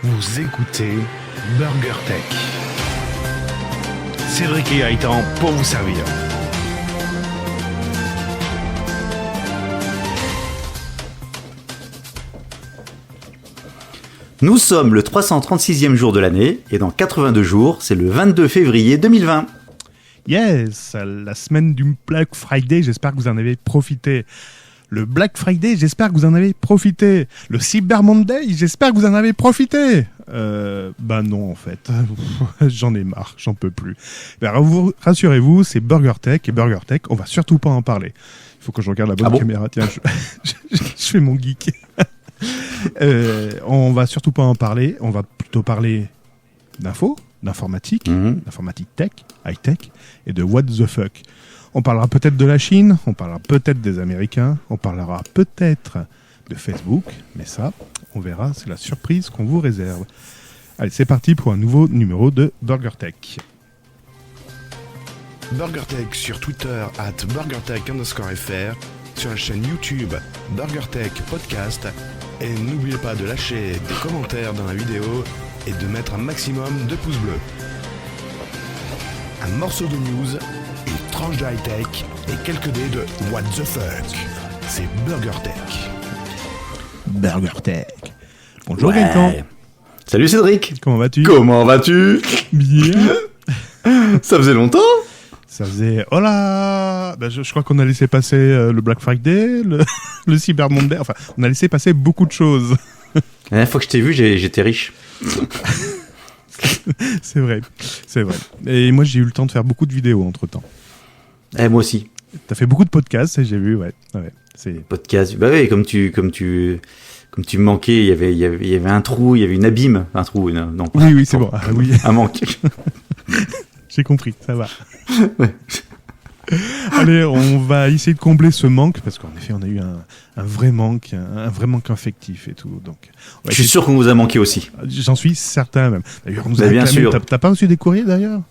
Vous écoutez Burger Tech. Cédric et Gaëtan pour vous servir. Nous sommes le 336e jour de l'année et dans 82 jours, c'est le 22 février 2020. Yes, la semaine du Black Friday, j'espère que vous en avez profité. Le Black Friday, j'espère que vous en avez profité. Le Cyber Monday, j'espère que vous en avez profité. Bah non en fait, j'en ai marre, j'en peux plus. Rassurez-vous, c'est Burger Tech et Burger Tech, on va surtout pas en parler. Il faut que je regarde la bonne caméra, tiens, je fais mon geek. On va surtout pas en parler, on va plutôt parler d'info, d'informatique, d'informatique tech, high-tech et de what the fuck. On parlera peut-être de la Chine, on parlera peut-être des Américains, on parlera peut-être de Facebook, mais ça, on verra, c'est la surprise qu'on vous réserve. Allez, c'est parti pour un nouveau numéro de Burger Tech. Burger Tech sur Twitter @BurgerTech_FR, sur la chaîne YouTube Burger Tech Podcast. Et n'oubliez pas de lâcher des commentaires dans la vidéo et de mettre un maximum de pouces bleus. Un morceau de news, une tranche de high-tech et quelques dés de what the fuck. C'est Burger Tech. Burger Tech. Bonjour Gaëtan. Salut Cédric. Comment vas-tu ? Bien. Ça faisait longtemps ? Ça faisait... Oh là bah, je crois qu'on a laissé passer le Black Friday, le Cyber Monday. Enfin, on a laissé passer beaucoup de choses. La dernière fois que je t'ai vu, j'étais riche. C'est vrai. Et moi, j'ai eu le temps de faire beaucoup de vidéos entre-temps. Moi aussi. T'as fait beaucoup de podcasts, j'ai vu, ouais. C'est... Podcast. Bah oui, comme tu me manquais, il y avait un trou, il y avait une abîme, un trou, non. Oui, c'est bon. Ah, oui. Un manque. J'ai compris, ça va. Ouais. Allez, on va essayer de combler ce manque parce qu'en effet, on a eu un vrai manque, un vrai manque affectif et tout. Donc, je suis sûr qu'on vous a manqué aussi. J'en suis certain même. D'ailleurs, on nous a bien réclamé. sûr. T'as pas reçu des courriers d'ailleurs ?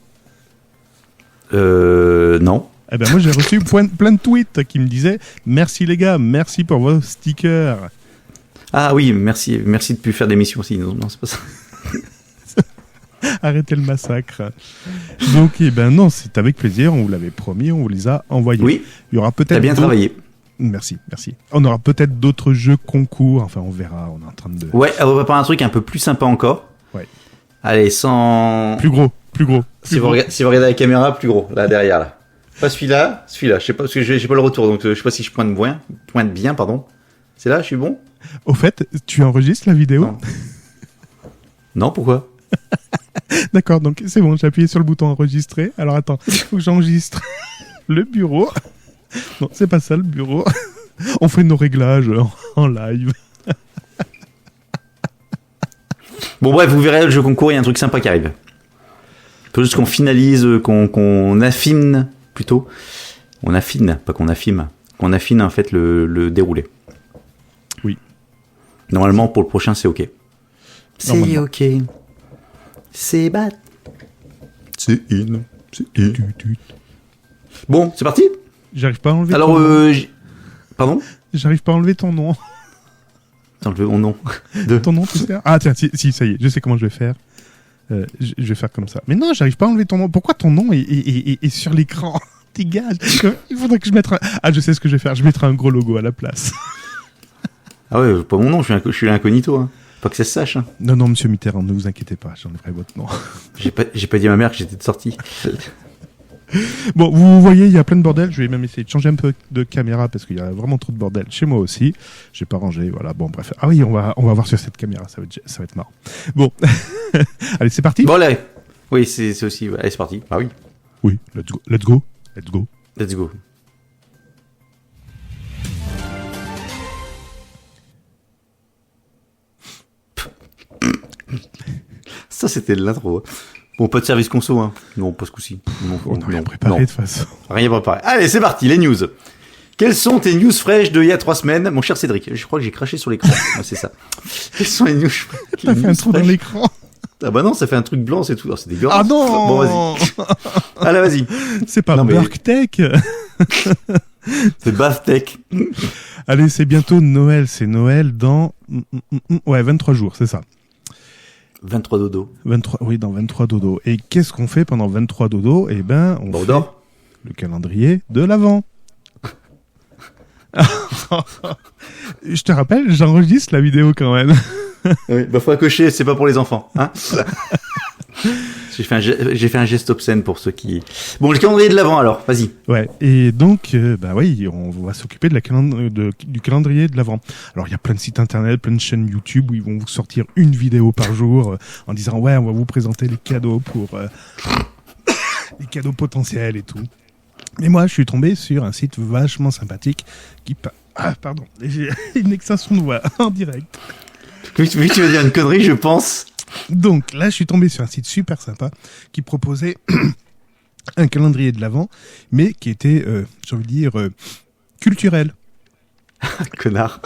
Non. Eh ben moi, j'ai reçu plein de tweets qui me disaient merci les gars, merci pour vos stickers. Ah oui, merci de plus faire d'émissions aussi. Non, c'est pas ça. Arrêtez le massacre. Donc, eh ben non, c'est avec plaisir. On vous l'avait promis, on vous les a envoyés. Oui. Il y aura peut-être. T'as bien travaillé. Merci. On aura peut-être d'autres jeux concours. Enfin, on verra. On est en train de. Ouais, on va préparer un truc un peu plus sympa encore. Ouais. Allez, sans. Plus gros. Si vous regardez la caméra, plus gros, là derrière là. Pas celui-là. Je sais pas parce que j'ai pas le retour, donc je sais pas si je pointe bien, pardon. C'est là, je suis bon. Au fait, tu enregistres la vidéo ? Non, pourquoi ? D'accord, donc c'est bon, j'ai appuyé sur le bouton enregistrer. Alors attends, il faut que j'enregistre le bureau. Non, c'est pas ça le bureau. On fait nos réglages en live. Bon bref, vous verrez le jeu concours, il y a un truc sympa qui arrive. Il faut juste qu'on finalise, qu'on affine plutôt. On affine, pas qu'on affine. Qu'on affine en fait le déroulé. Oui. Normalement pour le prochain c'est ok. C'est ok. C'est bad. C'est in. Bon, c'est parti. J'arrive pas à enlever ton nom. Pardon ? J'arrive pas à enlever ton nom. T'enlever mon nom. Ton nom, tu sais ? Ah tiens, si, ça y est, je sais comment je vais faire. Je vais faire comme ça. Mais non, j'arrive pas à enlever ton nom. Pourquoi ton nom est sur l'écran ? Dégage. Il faudrait que je mette Ah, je sais ce que je vais faire. Je mettrai un gros logo à la place. Ah ouais, pas mon nom, je suis l'incognito. Hein. Pas que ça se sache. Hein. Non, monsieur Mitterrand, ne vous inquiétez pas, j'enlèverai votre nom. J'ai pas dit à ma mère que j'étais de sortie. Bon, vous voyez, il y a plein de bordel. Je vais même essayer de changer un peu de caméra parce qu'il y a vraiment trop de bordel chez moi aussi. J'ai pas rangé, voilà. Bon, bref. Ah oui, on va voir sur cette caméra, ça va être marrant. Bon, allez, c'est parti. Bon, là. Oui, c'est aussi. Allez, c'est parti. Ah oui. Oui, let's go. Ça, c'était de l'intro. Bon, pas de service conso, hein. Non, pas ce coup-ci. On n'a rien préparé de toute façon. Rien préparé. Allez, c'est parti, les news. Quelles sont tes news fraîches d'il y a 3 semaines, mon cher Cédric ? Je crois que j'ai craché sur l'écran. Ah, c'est ça. Quelles sont les news fraîches ? T'as fait un trou dans l'écran. Ah bah non, ça fait un truc blanc, c'est tout. Oh, c'est dégueulasse. Ah non. Bon, vas-y. Allez, vas-y. C'est pas Burger Tech. C'est Baftech. Allez, c'est bientôt Noël. C'est Noël dans 23 jours, c'est ça. 23 dodo. 23, oui, dans 23 dodo. Et qu'est-ce qu'on fait pendant 23 dodo? Eh ben, on Bon, fait dort. le calendrier de l'Avent. Je te rappelle, j'enregistre la vidéo quand même. Oui, bah faut cocher, c'est pas pour les enfants, hein. J'ai fait un geste obscène pour ceux qui... Bon, le calendrier de l'Avent alors, vas-y. Ouais. Et donc, bah oui, on va s'occuper de du calendrier de l'Avent. Alors, il y a plein de sites internet, plein de chaînes YouTube où ils vont vous sortir une vidéo par jour en disant ouais, on va vous présenter les cadeaux pour les cadeaux potentiels et tout. Mais moi, je suis tombé sur un site vachement sympathique qui... Ah, pardon, j'ai une extinction de voix en direct. Oui, tu vas dire une connerie, je pense. Donc là, je suis tombé sur un site super sympa qui proposait un calendrier de l'Avent, mais qui était, j'ai envie de dire, culturel. Connard.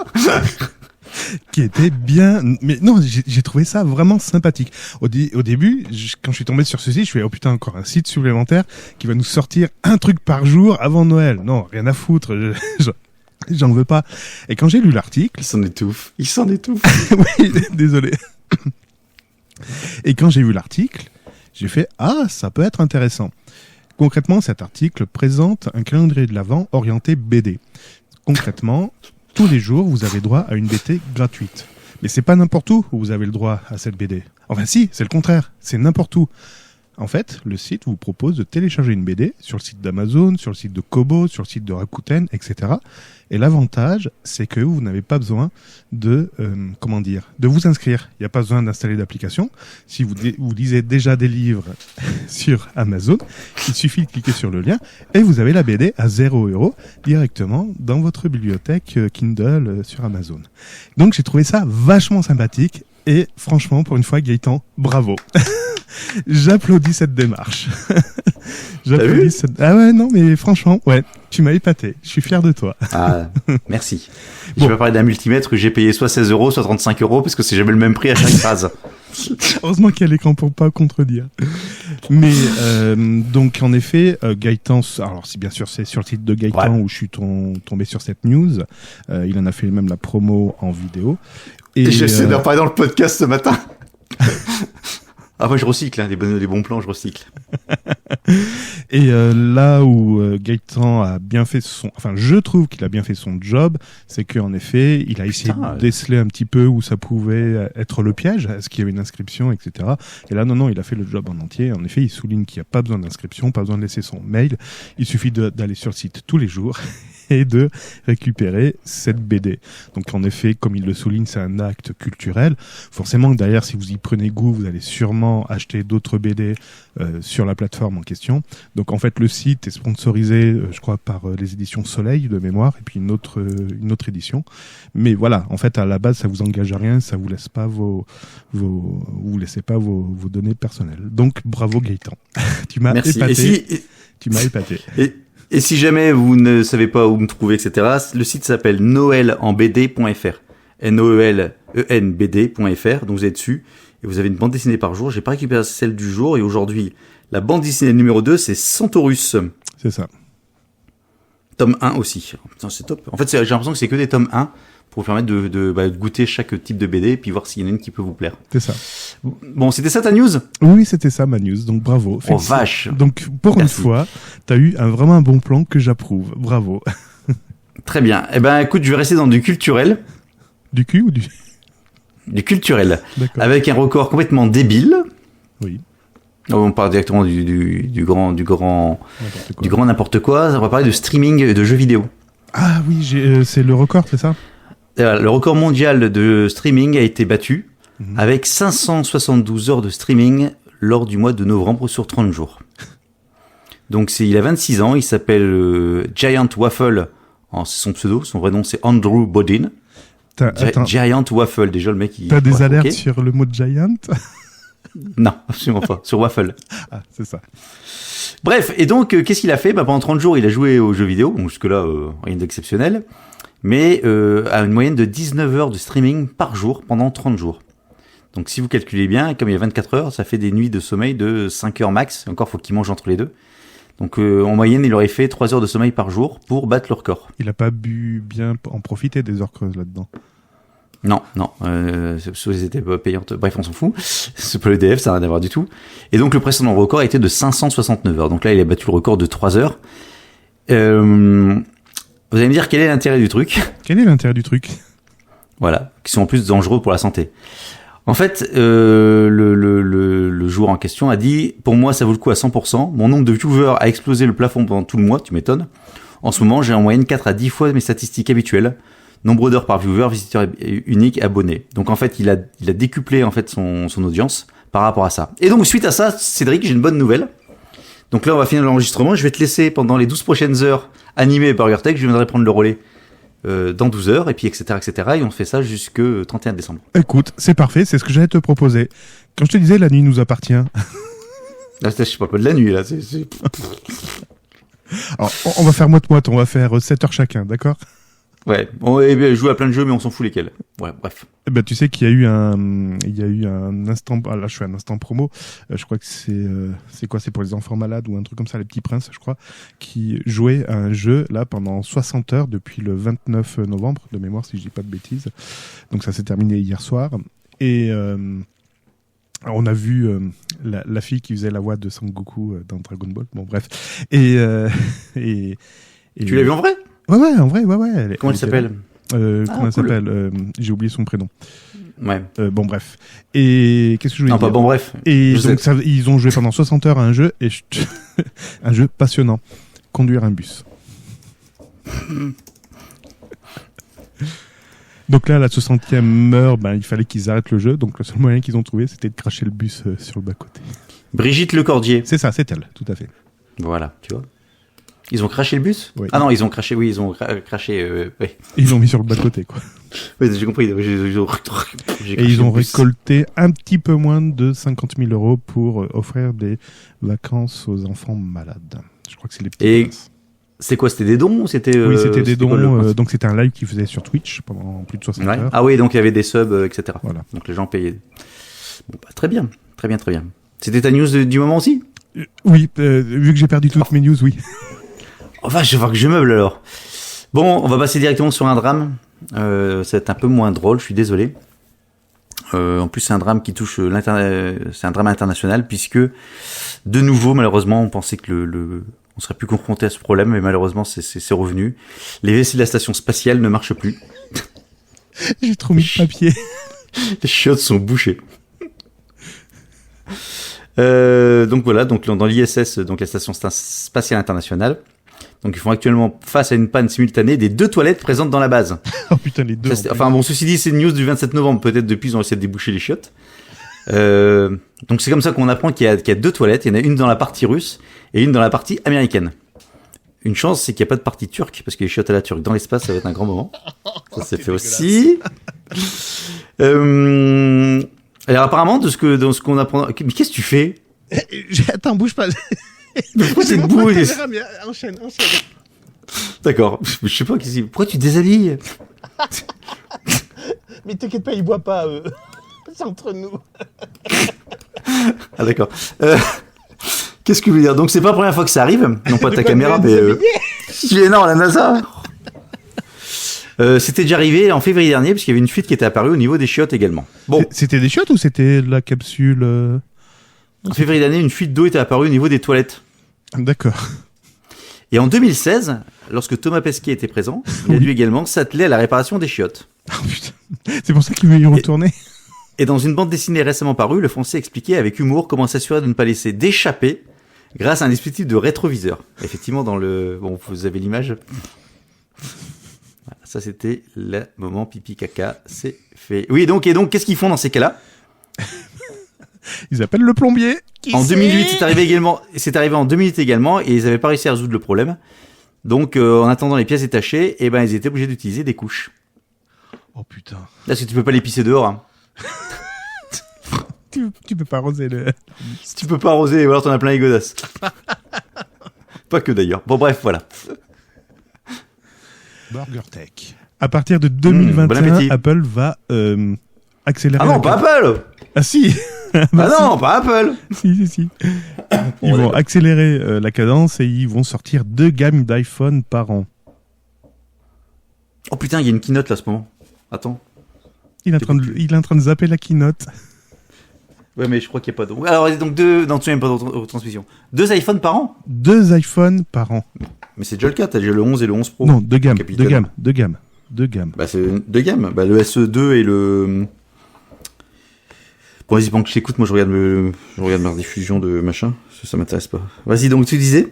Qui était bien... Mais non, j'ai trouvé ça vraiment sympathique. Au début, quand je suis tombé sur ce site, je fais, oh putain, encore un site supplémentaire qui va nous sortir un truc par jour avant Noël. Non, rien à foutre. J'en veux pas. Et quand j'ai lu l'article... Il s'en étouffe. Oui, désolé. Et quand j'ai vu l'article, j'ai fait « Ah, ça peut être intéressant ». Concrètement, cet article présente un calendrier de l'Avent orienté BD. Concrètement, tous les jours, vous avez droit à une BD gratuite. Mais c'est pas n'importe où vous avez le droit à cette BD. Enfin si, c'est le contraire, c'est n'importe où. En fait, le site vous propose de télécharger une BD sur le site d'Amazon, sur le site de Kobo, sur le site de Rakuten, etc. Et l'avantage, c'est que vous n'avez pas besoin de vous inscrire. Il n'y a pas besoin d'installer d'application. Si vous lisez déjà des livres sur Amazon, il suffit de cliquer sur le lien et vous avez la BD à 0€ directement dans votre bibliothèque Kindle sur Amazon. Donc j'ai trouvé ça vachement sympathique et franchement, pour une fois, Gaëtan, bravo. J'applaudis cette démarche. Ah ouais, non, mais franchement, ouais, tu m'as épaté. Je suis fier de toi. Ah, merci. Je vais parler d'un multimètre que j'ai payé soit 16€, soit 35€, parce que c'est jamais le même prix à chaque phrase. Heureusement qu'il y a l'écran pour pas contredire. Mais donc en effet, Gaëtan, alors si bien sûr c'est sur le site de Gaëtan où je suis tombé sur cette news, il en a fait même la promo en vidéo. Et j'essaie de reparler dans le podcast ce matin. Ah, moi je recycle, hein, les bons plans, je recycle. Et là où Gaëtan a bien fait je trouve qu'il a bien fait son job, c'est qu'en effet, il a essayé de déceler un petit peu où ça pouvait être le piège, est-ce qu'il y avait une inscription, etc. Et là, non, il a fait le job en entier. En effet, il souligne qu'il n'y a pas besoin d'inscription, pas besoin de laisser son mail. Il suffit d'aller sur le site tous les jours et de récupérer cette BD. Donc en effet, comme il le souligne, c'est un acte culturel. Forcément, derrière, si vous y prenez goût, vous allez sûrement acheter d'autres BD sur la plateforme en question. Donc en fait, le site est sponsorisé, je crois, par les éditions Soleil de mémoire, et puis une autre édition. Mais voilà, en fait, à la base, ça vous engage à rien, ça vous laisse pas vous laissez pas vos données personnelles. Donc bravo Gaëtan, tu m'as épaté. Tu m'as épaté. Et si jamais vous ne savez pas où me trouver, etc., le site s'appelle noelenbd.fr. NOELENBD.fr. Donc vous êtes dessus et vous avez une bande dessinée par jour. J'ai pas récupéré celle du jour et aujourd'hui, la bande dessinée numéro 2, c'est Centaurus. C'est ça. Tome 1 aussi. Putain, c'est top. En fait, j'ai l'impression que c'est que des tomes 1 pour vous permettre de goûter chaque type de BD et puis voir s'il y en a une qui peut vous plaire. C'est ça. Bon, c'était ça ta news ? Oui, c'était ça ma news, donc bravo. Oh vache. Donc pour une fois, t'as eu vraiment un bon plan que j'approuve. Bravo. Très bien. Eh ben écoute, je vais rester dans du culturel. Du cul ou du... Du culturel. D'accord. Avec un record complètement débile. Oui. On parle directement du grand n'importe quoi. On va parler de streaming et de jeux vidéo. Ah oui, c'est le record, c'est ça ? Le record mondial de streaming a été battu avec 572 heures de streaming lors du mois de novembre sur 30 jours. Donc il a 26 ans, il s'appelle Giant Waffle, c'est son pseudo, son vrai nom c'est Andrew Bodin. Giant Waffle, déjà le mec... T'as des alertes sur le mot Giant ? Non, absolument pas, sur Waffle. Ah, c'est ça. Bref, et donc qu'est-ce qu'il a fait ? Pendant 30 jours, il a joué aux jeux vidéo, bon jusque-là, rien d'exceptionnel. Mais à une moyenne de 19 heures de streaming par jour pendant 30 jours. Donc si vous calculez bien, comme il y a 24 heures, ça fait des nuits de sommeil de 5 heures max. Encore, faut qu'il mange entre les deux. Donc en moyenne, il aurait fait 3 heures de sommeil par jour pour battre le record. Il a pas pu bien en profiter des heures creuses là-dedans. Non, elles étaient pas payantes. Bref, on s'en fout. C'est pas l'EDF, ça n'a rien à voir du tout. Et donc, le précédent record a été de 569 heures. Donc là, il a battu le record de 3 heures. Vous allez me dire quel est l'intérêt du truc. Quel est l'intérêt du truc? Voilà, qui sont en plus dangereux pour la santé. En fait, le joueur en question a dit « Pour moi, ça vaut le coup à 100%. Mon nombre de viewers a explosé le plafond pendant tout le mois, tu m'étonnes. En ce moment, j'ai en moyenne 4 à 10 fois mes statistiques habituelles. Nombre d'heures par viewer, visiteurs uniques, abonnés. » Donc en fait, il a décuplé en fait son audience par rapport à ça. Et donc suite à ça, Cédric, j'ai une bonne nouvelle. Donc là, on va finir l'enregistrement. Je vais te laisser pendant les 12 prochaines heures animer BurgerTech. Je viendrai prendre le relais dans 12 heures, et puis etc. Et on fait ça jusqu'au 31 décembre. Écoute, c'est parfait, c'est ce que j'allais te proposer. Quand je te disais, la nuit nous appartient. Là, je parle pas de la nuit, là. Alors, on va faire moite-moite, on va faire 7 heures chacun, d'accord? Ouais, on joue à plein de jeux, mais on s'en fout lesquels. Ouais, bref. Eh ben, tu sais qu'il y a eu un instant, là, je fais un instant promo. Je crois que c'est quoi? C'est pour les enfants malades ou un truc comme ça, les petits princes, je crois, qui jouaient à un jeu, là, pendant 60 heures depuis le 29 novembre, de mémoire, si je dis pas de bêtises. Donc, ça s'est terminé hier soir. Et, on a vu la fille qui faisait la voix de Sangoku dans Dragon Ball. Bon, bref. Et tu l'as vu en vrai? Ouais, en vrai, ouais. Comment elle s'appelle? Comment elle s'appelle? J'ai oublié son prénom. Ouais. Bon, bref. Et qu'est-ce que je voulais Non, dire? pas bon, bref. Et donc, ils ont joué pendant 60 heures à un jeu, et un jeu passionnant. Conduire un bus. Donc là, à la 60e heure, il fallait qu'ils arrêtent le jeu. Donc le seul moyen qu'ils ont trouvé, c'était de cracher le bus sur le bas-côté. Brigitte Lecordier. C'est ça, c'est elle, tout à fait. Voilà, tu vois. Ils ont craché le bus? Oui. Ah non, ils ont craché, oui, ils ont craché, ouais. Ils l'ont mis sur le bas-côté, quoi. Oui, j'ai compris. Et ils ont récolté un petit peu moins de 50 000 € pour offrir des vacances aux enfants malades. Je crois que c'est les petits. Et c'est quoi? C'était des dons ou c'était oui, c'était des dons. quoi, donc c'était un live qu'ils faisaient sur Twitch pendant plus de 60 heures. Ah oui, donc il y avait des subs, etc. Voilà. Donc les gens payaient. Bon, très bien. C'était ta news du moment aussi? Oui, vu que j'ai perdu toutes mes news, oui. Oh vache, je vois que je meuble alors. Bon, on va passer directement sur un drame. Ça va être un peu moins drôle, je suis désolé. En plus, c'est un drame qui touche c'est un drame international puisque, de nouveau, malheureusement, on pensait que on serait plus confronté à ce problème, mais malheureusement, c'est revenu. Les WC de la station spatiale ne marchent plus. J'ai trop mis de papier. Les chiottes sont bouchées. Donc voilà, donc dans l'ISS, donc la station spatiale internationale. Donc ils font actuellement face à une panne simultanée des 2 toilettes présentes dans la base. Oh putain, les deux. Enfin bon, ceci dit, c'est une news du 27 novembre. Peut-être depuis ils ont essayé de déboucher les chiottes. Donc c'est comme ça qu'on apprend qu'il y a 2 toilettes. Il y en a une dans la partie russe et une dans la partie américaine. Une chance, c'est qu'il n'y a pas de partie turque, parce que les chiottes à la turque dans l'espace, ça va être un grand moment. Ça s'est fait aussi. Alors apparemment, dans ce qu'on apprend... Mais qu'est-ce que tu fais? Attends, bouge pas. Pourquoi c'est debout? Enchaîne. D'accord. Je sais pas, pourquoi tu déshabilles? Mais t'inquiète pas, ils boivent pas, c'est entre nous. Ah d'accord. Qu'est-ce que je veux dire? Donc c'est pas la première fois que ça arrive, non pas ta caméra, mais non, la NASA. C'était déjà arrivé en février dernier, parce qu'il y avait une fuite qui était apparue au niveau des chiottes également. Bon. C'était des chiottes ou c'était la capsule En février dernier, une fuite d'eau était apparue au niveau des toilettes. D'accord. Et en 2016, lorsque Thomas Pesquet était présent, il a dû également s'atteler à la réparation des chiottes. Oh, putain. C'est pour ça qu'il veut y retourner. Et dans une bande dessinée récemment parue, le Français expliquait avec humour comment s'assurer de ne pas laisser d'échapper grâce à un dispositif de rétroviseur. Effectivement, bon, vous avez l'image. Voilà, ça c'était le moment pipi caca, c'est fait. Oui, donc qu'est-ce qu'ils font dans ces cas-là? Ils appellent le plombier. En 2008, c'est arrivé en 2008 également, et ils n'avaient pas réussi à résoudre le problème. Donc, en attendant les pièces détachées, ils étaient obligés d'utiliser des couches. Oh putain. Là, parce que tu peux pas les pisser dehors, hein. Tu peux pas arroser le... Si tu peux pas arroser, ou alors t'en as plein les godasses. Pas que d'ailleurs. Bon, bref, voilà. BurgerTech. À partir de 2021, Apple va accélérer... Ah non, pas Apple. Ah si. Non, pas Apple. Si. Ils vont accélérer la cadence et ils vont sortir 2 gammes d'iPhone par an. Oh putain, il y a une keynote là, à ce moment. Attends. Il est en train de zapper la keynote. Ouais, mais je crois qu'il n'y a pas de... Alors, donc deux... Non, tu n'as même pas de transmission. 2 iPhones par an? 2 iPhones par an. Mais c'est déjà le cas, t'as déjà le 11 et le 11 Pro. Non, deux gammes. Bah, c'est 2 gammes. Bah, le SE2 et le... Bon, vas-y, pendant que je t'écoute, moi, je regarde ma rediffusion de machin. Ça m'intéresse pas. Vas-y, donc, tu disais?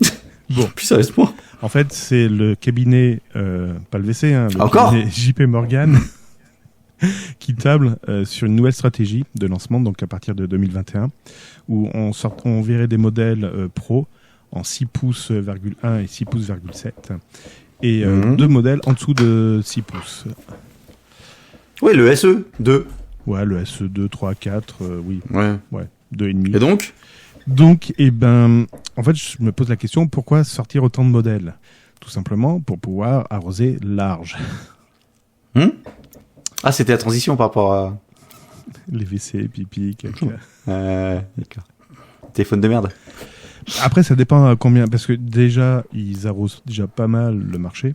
Bon. Plus sérieusement. En fait, c'est le cabinet, pas le WC, hein, le Encore cabinet JP Morgan, qui table sur une nouvelle stratégie de lancement, donc à partir de 2021, où on verrait des modèles Pro en 6 pouces,1 et 6 pouces,7, et 2 modèles en dessous de 6 pouces. Oui, le SE2. Ouais, le SE2, 3, 4, oui. Ouais. 2,5. Et donc, en fait, je me pose la question, pourquoi sortir autant de modèles? Tout simplement pour pouvoir arroser large. Ah, c'était la transition par rapport à... Les WC, pipi, caca. D'accord. Téléphone de merde. Après, ça dépend à combien, parce que déjà, ils arrosent déjà pas mal le marché.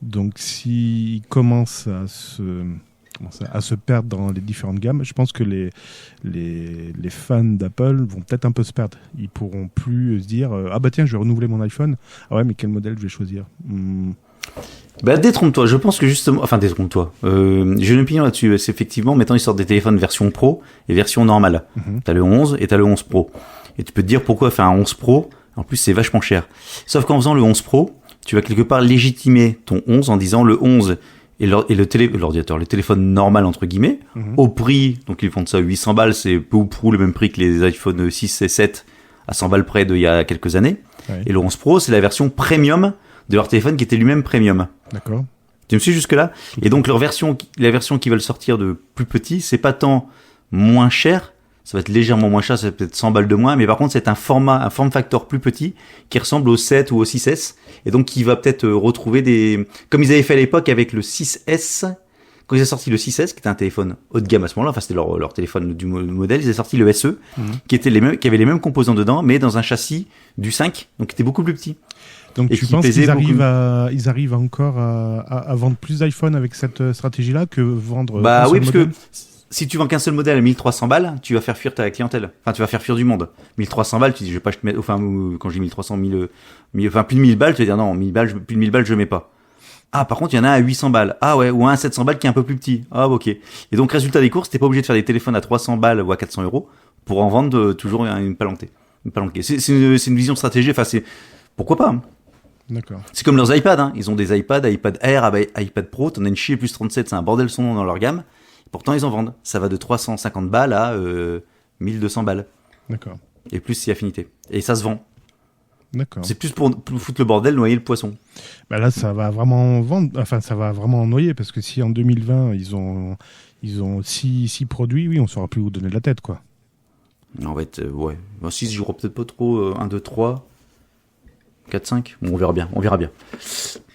Donc, s'ils commencent à se perdre dans les différentes gammes, je pense que les fans d'Apple vont peut-être un peu se perdre. Ils pourront plus se dire ah bah tiens, je vais renouveler mon iPhone. Ah ouais, mais quel modèle je vais choisir? Bah, détrompe-toi. Je pense que justement, enfin, détrompe-toi. J'ai une opinion là-dessus. C'est effectivement, maintenant, ils sortent des téléphones version Pro et version normale. T'as le 11 et t'as le 11 Pro. Et tu peux te dire pourquoi faire un 11 Pro. En plus, c'est vachement cher. Sauf qu'en faisant le 11 Pro, tu vas quelque part légitimer ton 11 en disant le 11 et l'ordinateur, le téléphone normal entre guillemets, au prix, donc ils vendent ça à 800 balles, c'est peu ou prou le même prix que les iPhone 6 et 7 à 100 balles près d'il y a quelques années. Ouais. Et le 11 Pro, c'est la version premium de leur téléphone qui était lui-même premium. D'accord. Tu me suis jusque-là? Et donc la version qu'ils veulent sortir de plus petit, c'est pas tant moins cher, ça va être légèrement moins cher, c'est peut-être 100 balles de moins, mais par contre c'est un form factor plus petit qui ressemble au 7 ou au 6S, et donc qui va peut-être retrouver des... Comme ils avaient fait à l'époque avec le 6S, quand ils ont sorti le 6S, qui était un téléphone haut de gamme à ce moment-là, enfin c'était leur téléphone du modèle, ils ont sorti le SE, qui avait les mêmes composants dedans, mais dans un châssis du 5, donc qui était beaucoup plus petit. Donc tu penses qu'ils arrivent encore à vendre plus d'iPhone avec cette stratégie-là que vendre... Bah oui, parce que si tu vends qu'un seul modèle à 1300 balles, tu vas faire fuir ta clientèle. Enfin, tu vas faire fuir du monde. 1300 balles, tu dis, je vais pas mettre, enfin, quand j'ai 1300, enfin, plus de 1000 balles, tu vas dire, non, plus de 1000 balles, je mets pas. Ah, par contre, il y en a un à 800 balles. Ah ouais, ou un à 700 balles qui est un peu plus petit. Ah, ok. Et donc, résultat des courses, t'es pas obligé de faire des téléphones à 300 balles ou à 400 euros pour en vendre toujours une palanquée. C'est une vision stratégique. Enfin, pourquoi pas, hein. D'accord. C'est comme leurs iPads, hein. Ils ont des iPad Air, iPad Pro, t'en as une chier plus 37, c'est un bordel son nom dans leur gamme. Pourtant, ils en vendent. Ça va de 350 balles à 1200 balles. D'accord. Et plus si affinité. Et ça se vend. D'accord. C'est plus pour foutre le bordel, noyer le poisson. Bah là, ça va vraiment vendre. Enfin, ça va vraiment noyer parce que si en 2020 ils ont 6 produits, oui, on saura plus où donner de la tête, quoi. En fait, ouais. 6, je peut-être pas trop. 1, 2, 3, 4, 5. Bon, on verra bien.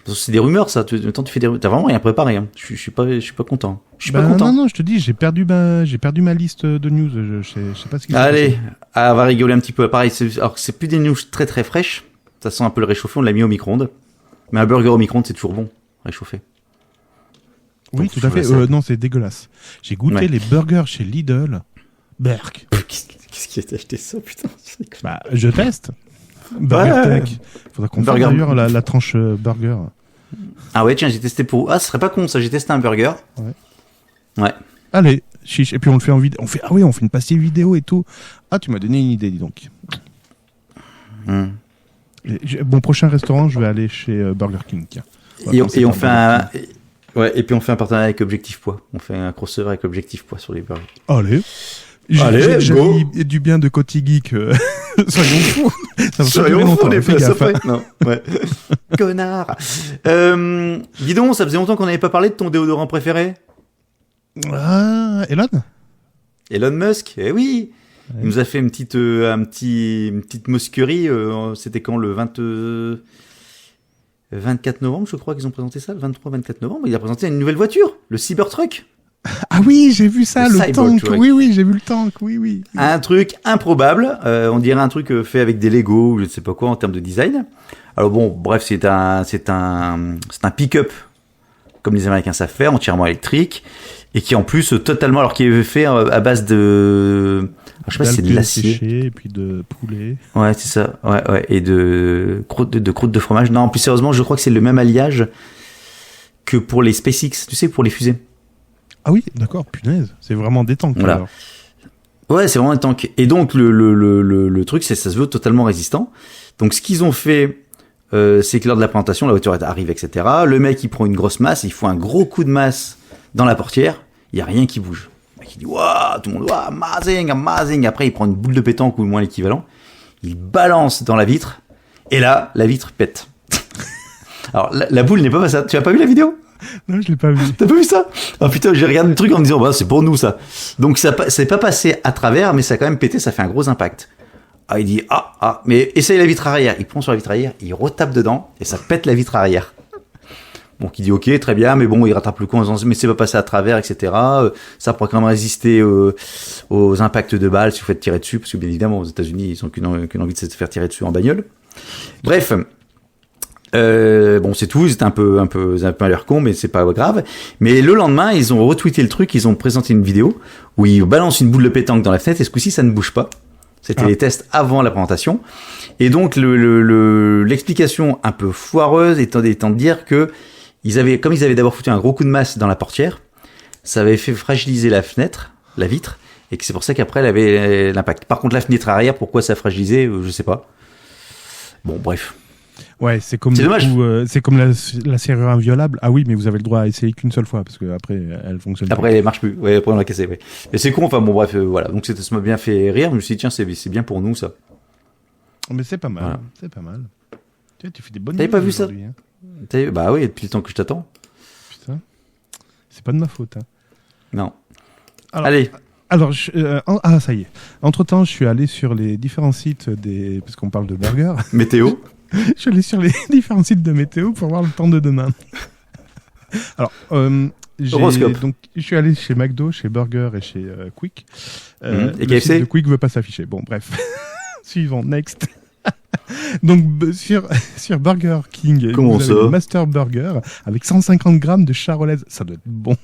C'est des rumeurs, ça. Tu fais des rumeurs. T'as vraiment rien préparé, hein. Je suis pas content. Je suis pas content. Non, je te dis, j'ai perdu ma liste de news. Je sais pas ce qui s'est passé. Allez, on va rigoler un petit peu. Pareil, c'est plus des news très très fraîches. Ça sent un peu le réchauffé. On l'a mis au micro-ondes. Mais un burger au micro-ondes, c'est toujours bon, réchauffé. Oui, tout à fait. Non, c'est dégueulasse. J'ai goûté les burgers chez Lidl. Berk. Qu'est-ce qui a acheté ça, putain? Bah, je teste. Burger Tech. Faudra qu'on fasse d'ailleurs la tranche burger. Ah ouais, tiens, j'ai testé ce serait pas con ça, j'ai testé un burger. Ouais. Allez, chiche. Et puis on le fait en vidéo. On fait une pastille vidéo et tout. Ah, tu m'as donné une idée, dis donc. Mon prochain restaurant, je vais aller chez Burger King. Tiens. Et on fait et puis on fait un partenariat avec Objectif Poids. On fait un crossover avec Objectif Poids sur les burgers. Allez. J'ai dit du bien de Coty Geek. Soyons fous. Soyons fous, on est fait après. Non, ouais. Connard. Dis donc, ça faisait longtemps qu'on n'avait pas parlé de ton déodorant préféré. Ah, Elon Musk. Eh oui. Ouais. Il nous a fait une petite mosquerie. C'était quand le 24 novembre, je crois qu'ils ont présenté ça, le 23-24 novembre. Il a présenté une nouvelle voiture, le Cybertruck. Ah oui, j'ai vu ça, le tank. Oui, j'ai vu le tank. Oui. Un truc improbable. On dirait un truc fait avec des Lego ou je ne sais pas quoi en termes de design. Alors bon, bref, c'est un pick-up comme les Américains savent faire, entièrement électrique. Et qui en plus totalement, alors qui est fait à base de, je sais pas si c'est de l'acier. Séché, et puis de poulet. Ouais, c'est ça. Ouais. Et de croûte de fromage. Non, plus sérieusement, je crois que c'est le même alliage que pour les SpaceX, tu sais, pour les fusées. Ah oui, d'accord, punaise. C'est vraiment des tanks. Voilà. Alors. Ouais, c'est vraiment un tank. Et donc, le truc, c'est que ça se veut totalement résistant. Donc, ce qu'ils ont fait, c'est que lors de la présentation, la voiture arrive, etc. Le mec, il prend une grosse masse, il faut un gros coup de masse dans la portière, il y a rien qui bouge. Le mec, il dit, waouh, tout le monde, waouh, amazing. Après, il prend une boule de pétanque ou moins l'équivalent. Il balance dans la vitre. Et là, la vitre pète. Alors, la boule n'est pas passée. Tu as pas vu la vidéo? Non, je l'ai pas vu. T'as pas vu ça? Ah putain, j'ai regardé le truc en me disant, bah, c'est pour nous, ça. Donc, ça c'est pas passé à travers, mais ça a quand même pété, ça fait un gros impact. Ah, il dit, mais essaye la vitre arrière. Il prend sur la vitre arrière, il retape dedans, et ça pète la vitre arrière. Donc, il dit, ok, très bien, mais bon, il rattrape le coup en disant, mais c'est pas passé à travers, etc. Ça pourrait quand même résister aux impacts de balles si vous faites tirer dessus, parce que bien évidemment, aux États-Unis, ils ont qu'une envie de se faire tirer dessus en bagnole. Bref. Bon, c'est tout, c'était un peu à l'air con, mais c'est pas grave. Mais le lendemain, ils ont retweeté le truc, ils ont présenté une vidéo où ils balancent une boule de pétanque dans la fenêtre, et ce coup-ci, ça ne bouge pas. C'était les tests avant la présentation. Et donc, l'explication un peu foireuse étant de dire que comme ils avaient d'abord foutu un gros coup de masse dans la portière, ça avait fait fragiliser la vitre, et que c'est pour ça qu'après, elle avait l'impact. Par contre, la fenêtre arrière, pourquoi ça a fragilisé, je sais pas. Bon, bref. Ouais, c'est comme dommage. C'est comme la serrure inviolable. Ah oui, mais vous avez le droit à essayer qu'une seule fois parce que après elle fonctionne. Après elle marche plus. Ouais, après on l'a cassé. Ouais. Mais c'est con. Enfin bon, bref, voilà. Donc ça m'a bien fait rire. Je me suis dit tiens, c'est bien pour nous ça. Mais c'est pas mal. Voilà. C'est pas mal. Tu fais des bonnes. T'avais pas vu ça? Hein. Bah oui, depuis le temps que je t'attends. Putain, c'est pas de ma faute. Hein. Non. Alors, allez. Alors, ça y est. Entre-temps, je suis allé sur les différents sites parce qu'on parle de burgers. Météo. Je suis allé sur les différents sites de météo pour voir le temps de demain. Alors, donc, je suis allé chez McDo, chez Burger et chez Quick. Et le KFC site de Quick veut pas s'afficher. Bon, bref. Suivant, next. Donc, sur Burger King, comment vous ça avez le Master Burger avec 150 grammes de charolaise. Ça doit être bon.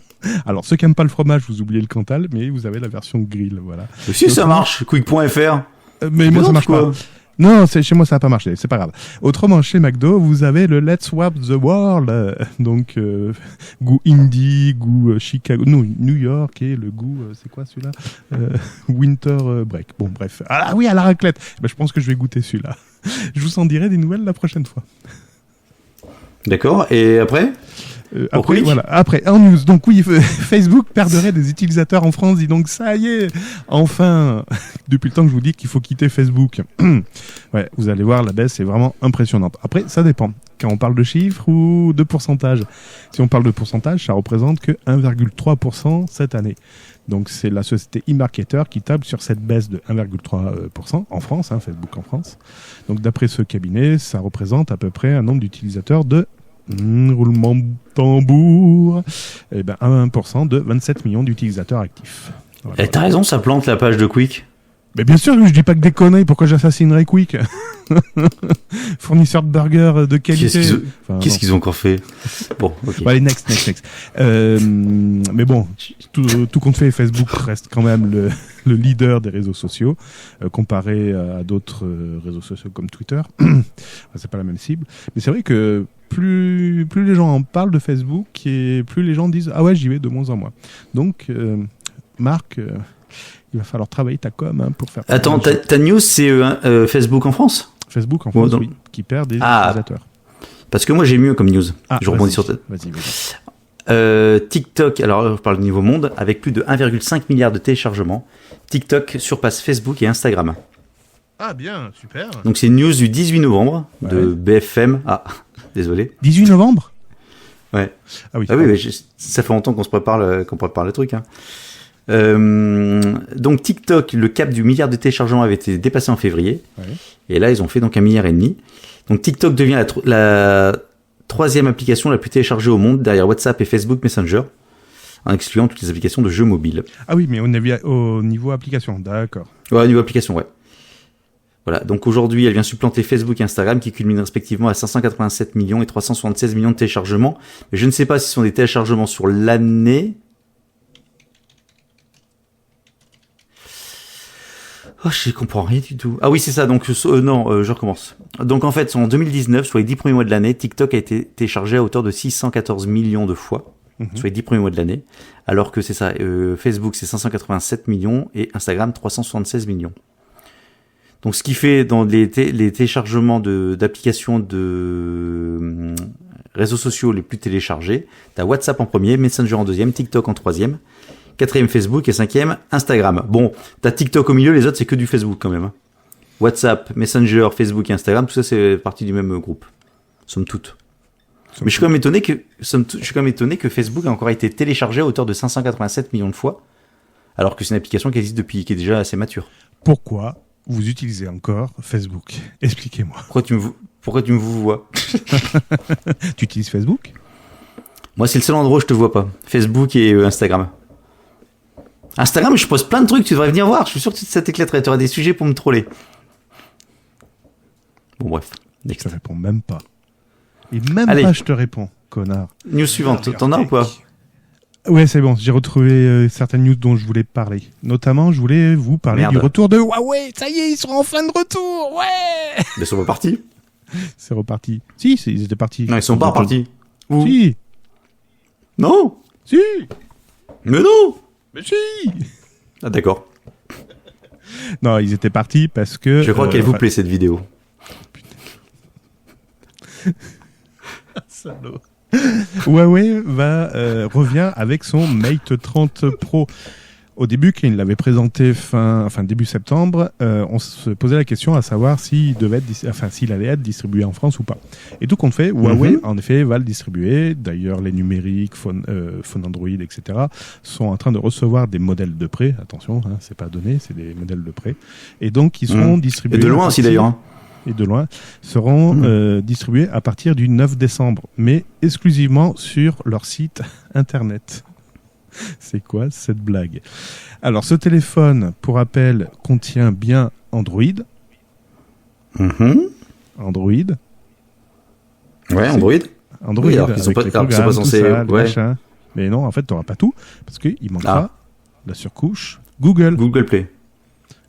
Alors, ceux qui n'aiment pas le fromage, vous oubliez le Cantal, mais vous avez la version grill, voilà. Mais si, donc, ça marche, quick.fr. Mais moi, ça marche pas. Non, chez moi, ça n'a pas marché. C'est pas grave. Autrement, chez McDo, vous avez le Let's Swap the World. Donc, goût indie, goût Chicago, non, New York et le goût, c'est quoi celui-là? Winter Break. Bon, bref. Ah oui, à la raclette. Ben, je pense que je vais goûter celui-là. Je vous en dirai des nouvelles la prochaine fois. D'accord. Et après? Après, voilà. Après, en news. Donc oui, Facebook perdrait des utilisateurs en France. Dis donc, ça y est. Enfin, depuis le temps que je vous dis qu'il faut quitter Facebook. Ouais, vous allez voir, la baisse est vraiment impressionnante. Après, ça dépend. Quand on parle de chiffres ou de pourcentage. Si on parle de pourcentage, ça représente que 1,3% cette année. Donc c'est la société eMarketer qui table sur cette baisse de 1,3% en France, hein, Facebook en France. Donc d'après ce cabinet, ça représente à peu près un nombre d'utilisateurs de roulement de tambour, 1% de 27 millions d'utilisateurs actifs. Voilà. T'as raison, ça plante la page de Quick. Mais bien sûr, je dis pas que des conneries, pourquoi j'assassinerais Quick? Fournisseur de burgers de qualité. Qu'est-ce qu'ils ont encore fait? Bon, ok. Allez, next. Mais bon, tout compte fait, Facebook reste quand même le leader des réseaux sociaux, comparé à d'autres réseaux sociaux comme Twitter. C'est pas la même cible. Mais c'est vrai que plus les gens en parlent de Facebook, et plus les gens disent « Ah ouais, j'y vais de moins en moins ». Donc, Marc... il va falloir travailler ta com pour faire... Attends, ta news, c'est Facebook en France? Facebook en France, oui, qui perd des utilisateurs. Parce que moi, j'ai mieux comme news. Je rebondis sur ça. Vas-y. TikTok, alors je parle du niveau monde, avec plus de 1,5 milliard de téléchargements, TikTok surpasse Facebook et Instagram. Ah bien, super. Donc c'est une news du 18 novembre de BFM. Ah, désolé. 18 novembre? Ouais. Ah oui, ça fait longtemps qu'on prépare le truc. Hein. Donc TikTok, le cap du milliard de téléchargements avait été dépassé en février. Ouais. Et là, ils ont fait donc 1,5 milliard. Donc TikTok devient la troisième application la plus téléchargée au monde derrière WhatsApp et Facebook Messenger, en excluant toutes les applications de jeux mobiles. Ah oui, mais au niveau application, d'accord. Ouais, au niveau application, ouais. Voilà, donc aujourd'hui, elle vient supplanter Facebook et Instagram qui culminent respectivement à 587 millions et 376 millions de téléchargements. Mais je ne sais pas si ce sont des téléchargements sur l'année Oh, je comprends rien du tout. Ah oui, c'est ça. Donc je recommence. Donc en fait, en 2019, sur les 10 premiers mois de l'année, TikTok a été téléchargé à hauteur de 614 millions de fois sur les 10 premiers mois de l'année, alors que c'est ça. Facebook, c'est 587 millions et Instagram 376 millions. Donc ce qui fait dans les téléchargements d'applications de réseaux sociaux les plus téléchargés, t'as WhatsApp en premier, Messenger en deuxième, TikTok en troisième, quatrième Facebook et cinquième Instagram. Bon, t'as TikTok au milieu, les autres c'est que du Facebook quand même. Hein. WhatsApp, Messenger, Facebook et Instagram, tout ça c'est partie du même groupe. Somme toute. Mais je suis quand même étonné que Facebook a encore été téléchargé à hauteur de 587 millions de fois, alors que c'est une application qui existe qui est déjà assez mature. Pourquoi vous utilisez encore Facebook? Expliquez-moi. Pourquoi tu me vois? Tu utilises Facebook? Moi, c'est le seul endroit où je te vois pas. Facebook et Instagram. Instagram, je poste plein de trucs, tu devrais venir voir. Je suis sûr que ça t'éclaterait. Tu auras des sujets pour me troller. Bon, bref. Je te réponds même pas. Et même Allez. pas, je te réponds, connard. News suivante. T'en as ou pas? Ouais, c'est bon. J'ai retrouvé certaines news dont je voulais parler. Notamment, je voulais vous parler Merde. du retour de Huawei. Ça y est, ils sont en fin de retour. Ouais! Ils sont pas partis. C'est reparti. Si, ils étaient partis. Non, ils sont pas repartis. Où? Si. Non. Si. Mais non. Mais si. Ah, d'accord. Non, ils étaient partis parce que... Je crois qu'elle vous plaît, cette vidéo. Salaud. Huawei revient avec son Mate 30 Pro. Au début, quand il l'avait présenté début septembre, on se posait la question à savoir s'il allait être distribué en France ou pas. Et tout compte fait, Huawei, en effet, va le distribuer. D'ailleurs, les numériques, phone Android, etc., sont en train de recevoir des modèles de prêt. Attention, hein, c'est pas donné, c'est des modèles de prêt. Et donc, ils seront distribués. Et de loin aussi, d'ailleurs. Hein. Et de loin, seront distribués à partir du 9 décembre, mais exclusivement sur leur site internet. C'est quoi cette blague? Alors, ce téléphone, pour rappel, contient bien Android. Android. Ouais, Android. Android, Oui, alors qu'ils sont avec pas, les sont pas programmes, censés... tout ça, ouais. machin. Mais non, en fait, tu n'auras pas tout, parce qu'il manquera la surcouche Google. Google Play.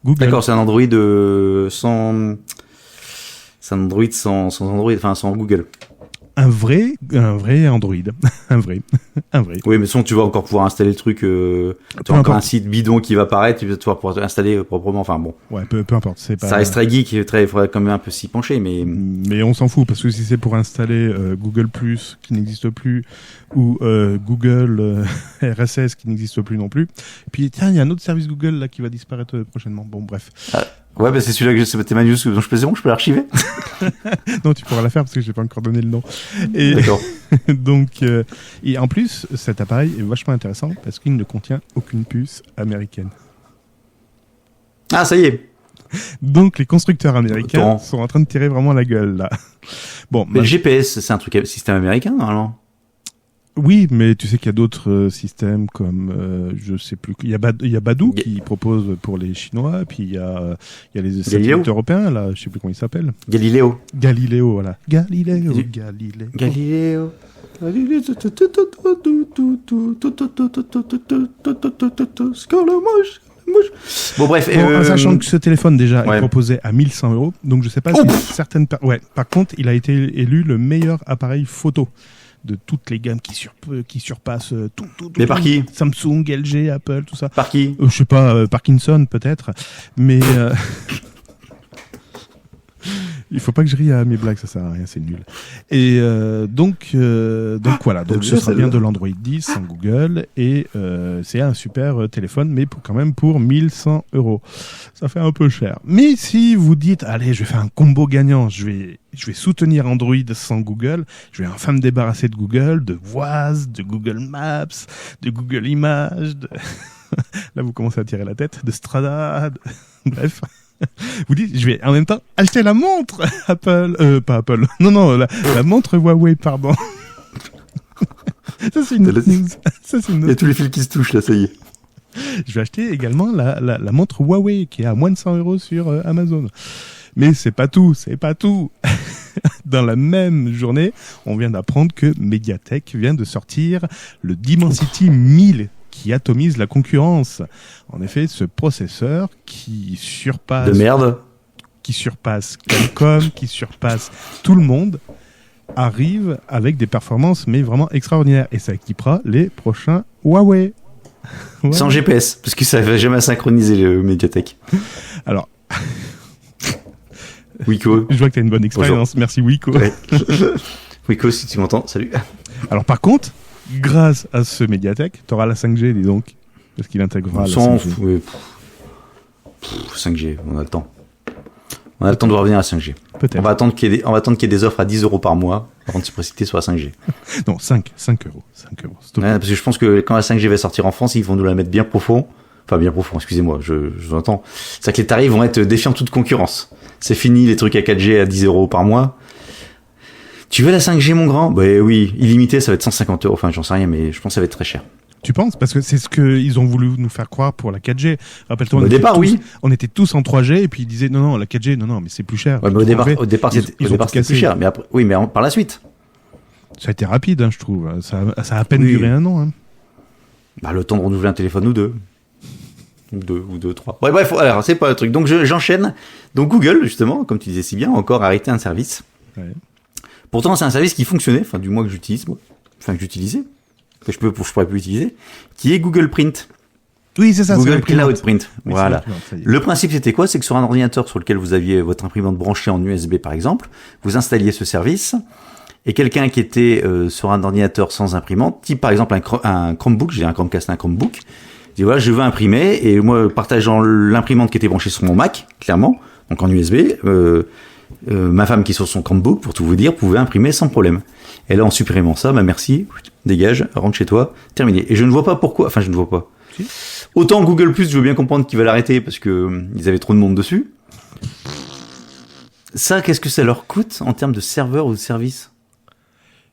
Google. D'accord, c'est un Android sans... C'est un Android sans Android, enfin sans Google. Un vrai Android. un vrai. Oui, mais sinon tu vas encore pouvoir installer le truc. Tu as encore un site bidon qui va apparaître, tu vas pouvoir installer proprement. Enfin bon. Ouais, peu importe. C'est pas... Ça reste très geek, il faudrait quand même un peu s'y pencher, mais. Mais on s'en fout parce que si c'est pour installer Google Plus qui n'existe plus ou Google RSS qui n'existe plus non plus. Et puis tiens, il y a un autre service Google là qui va disparaître prochainement. Bon, bref. Ah, ouais, bah c'est celui-là que c'était ma news dont je faisais. Bon, je peux l'archiver. Non, tu pourras la faire parce que j'ai pas encore donné le nom. Et D'accord. donc, et en plus, cet appareil est vachement intéressant parce qu'il ne contient aucune puce américaine. Ah, ça y est. Donc, les constructeurs américains Attends. sont en train de tirer vraiment la gueule là. Bon, Mais le GPS, c'est un truc système américain normalement. oui, mais tu sais qu'il y a d'autres systèmes comme je sais plus. Il y a Badoo qui propose pour les Chinois, puis il y a les satellites européens là, je sais plus comment ils s'appellent. Galileo. Galileo, voilà. Galileo. Bon bref, Bon, sachant que ce téléphone déjà ouais. est proposé à 1100 €, donc je sais pas si certaines... Ouais, par contre, il a été élu le meilleur appareil photo de toutes les gammes qui surpassent tout. Mais par qui? Samsung, LG, Apple, tout ça. Par qui? Je sais pas, Parkinson peut-être, mais... Il faut pas que je rie à mes blagues, ça sert à rien, c'est nul. Et donc voilà, donc ce sera bien de l'Android 10 sans Google et c'est un super téléphone, mais quand même pour 1100 €. Ça fait un peu cher. Mais si vous dites, allez, je vais faire un combo gagnant, je vais soutenir Android sans Google, je vais enfin me débarrasser de Google, de Voice, de Google Maps, de Google Images, là vous commencez à tirer la tête, de Strada, bref. Vous dites, je vais en même temps acheter la montre Apple, pas Apple, non, la montre Huawei, pardon. Ça c'est une autre news. Il y a tous les fils qui se touchent là, ça y est. Je vais acheter également la montre Huawei qui est à moins de 100 € sur Amazon. Mais c'est pas tout. Dans la même journée, on vient d'apprendre que Mediatek vient de sortir le Dimensity 1000 qui atomise la concurrence. En effet, ce processeur qui surpasse... De merde. Qui surpasse Qualcomm, qui surpasse tout le monde, arrive avec des performances mais vraiment extraordinaires. Et ça équipera les prochains Huawei. Ouais. Sans GPS, parce que ça ne va jamais synchroniser le Mediatek. Alors... Wiko. Je vois que tu as une bonne expérience. Bonjour. Merci Wiko. Ouais. Wiko, si tu m'entends, salut. Alors par contre, grâce à ce Mediatek, tu auras la 5G, dis donc. Parce qu'il intégrera la 5G. 5G, on a le temps. On a le temps de revenir à 5G. Peut-être. On va attendre qu'il y ait des offres à 10 € par mois avant de se précipiter sur la 5G. Non, 5 euros. 5 euros. Ouais, parce que je pense que quand la 5G va sortir en France, ils vont nous la mettre bien profond. Enfin, bien profond, excusez-moi, je vous entends. C'est-à-dire que les tarifs vont être défiant toute concurrence. C'est fini les trucs à 4G à 10 € par mois. Tu veux la 5G, mon grand? Bah oui, illimité, ça va être 150 €. Enfin, j'en sais rien, mais je pense que ça va être très cher. Tu penses? Parce que c'est ce qu'ils ont voulu nous faire croire pour la 4G. Rappelle-toi, Au départ, oui. On était tous en 3G et puis ils disaient non, la 4G, non, mais c'est plus cher. Ouais, mais au départ, c'était plus cher. Mais après, oui, mais par la suite. Ça a été rapide, hein, je trouve. Ça a à peine duré un an. Hein. Bah, le temps de renouveler un téléphone ou deux. Ou deux, trois. Ouais, bref, alors, c'est pas le truc. Donc, j'enchaîne. Donc, Google, justement, comme tu disais si bien, a encore arrêté un service. Ouais. Pourtant, c'est un service qui fonctionnait, enfin, du moins que j'utilise, moi. Enfin, que j'utilisais. Que je pourrais plus utiliser. Qui est Google Print. Oui, c'est ça. Google Cloud Print. Oui, voilà. Le principe, c'était quoi? C'est que sur un ordinateur sur lequel vous aviez votre imprimante branchée en USB, par exemple, vous installiez ce service. Et quelqu'un qui était sur un ordinateur sans imprimante, type par exemple un Chromebook, j'ai un Chromecast, un Chromebook, dit voilà, je veux imprimer, et moi, partageant l'imprimante qui était branchée sur mon Mac, clairement, donc en USB, ma femme qui est sur son Chromebook, pour tout vous dire, pouvait imprimer sans problème. Et là, en supprimant ça, bah merci, dégage, rentre chez toi, terminé. Et je ne vois pas pourquoi, enfin je ne vois pas. Si. Autant Google+, je veux bien comprendre qu'ils veulent l'arrêter parce que ils avaient trop de monde dessus. Ça, qu'est-ce que ça leur coûte en termes de serveur ou de service?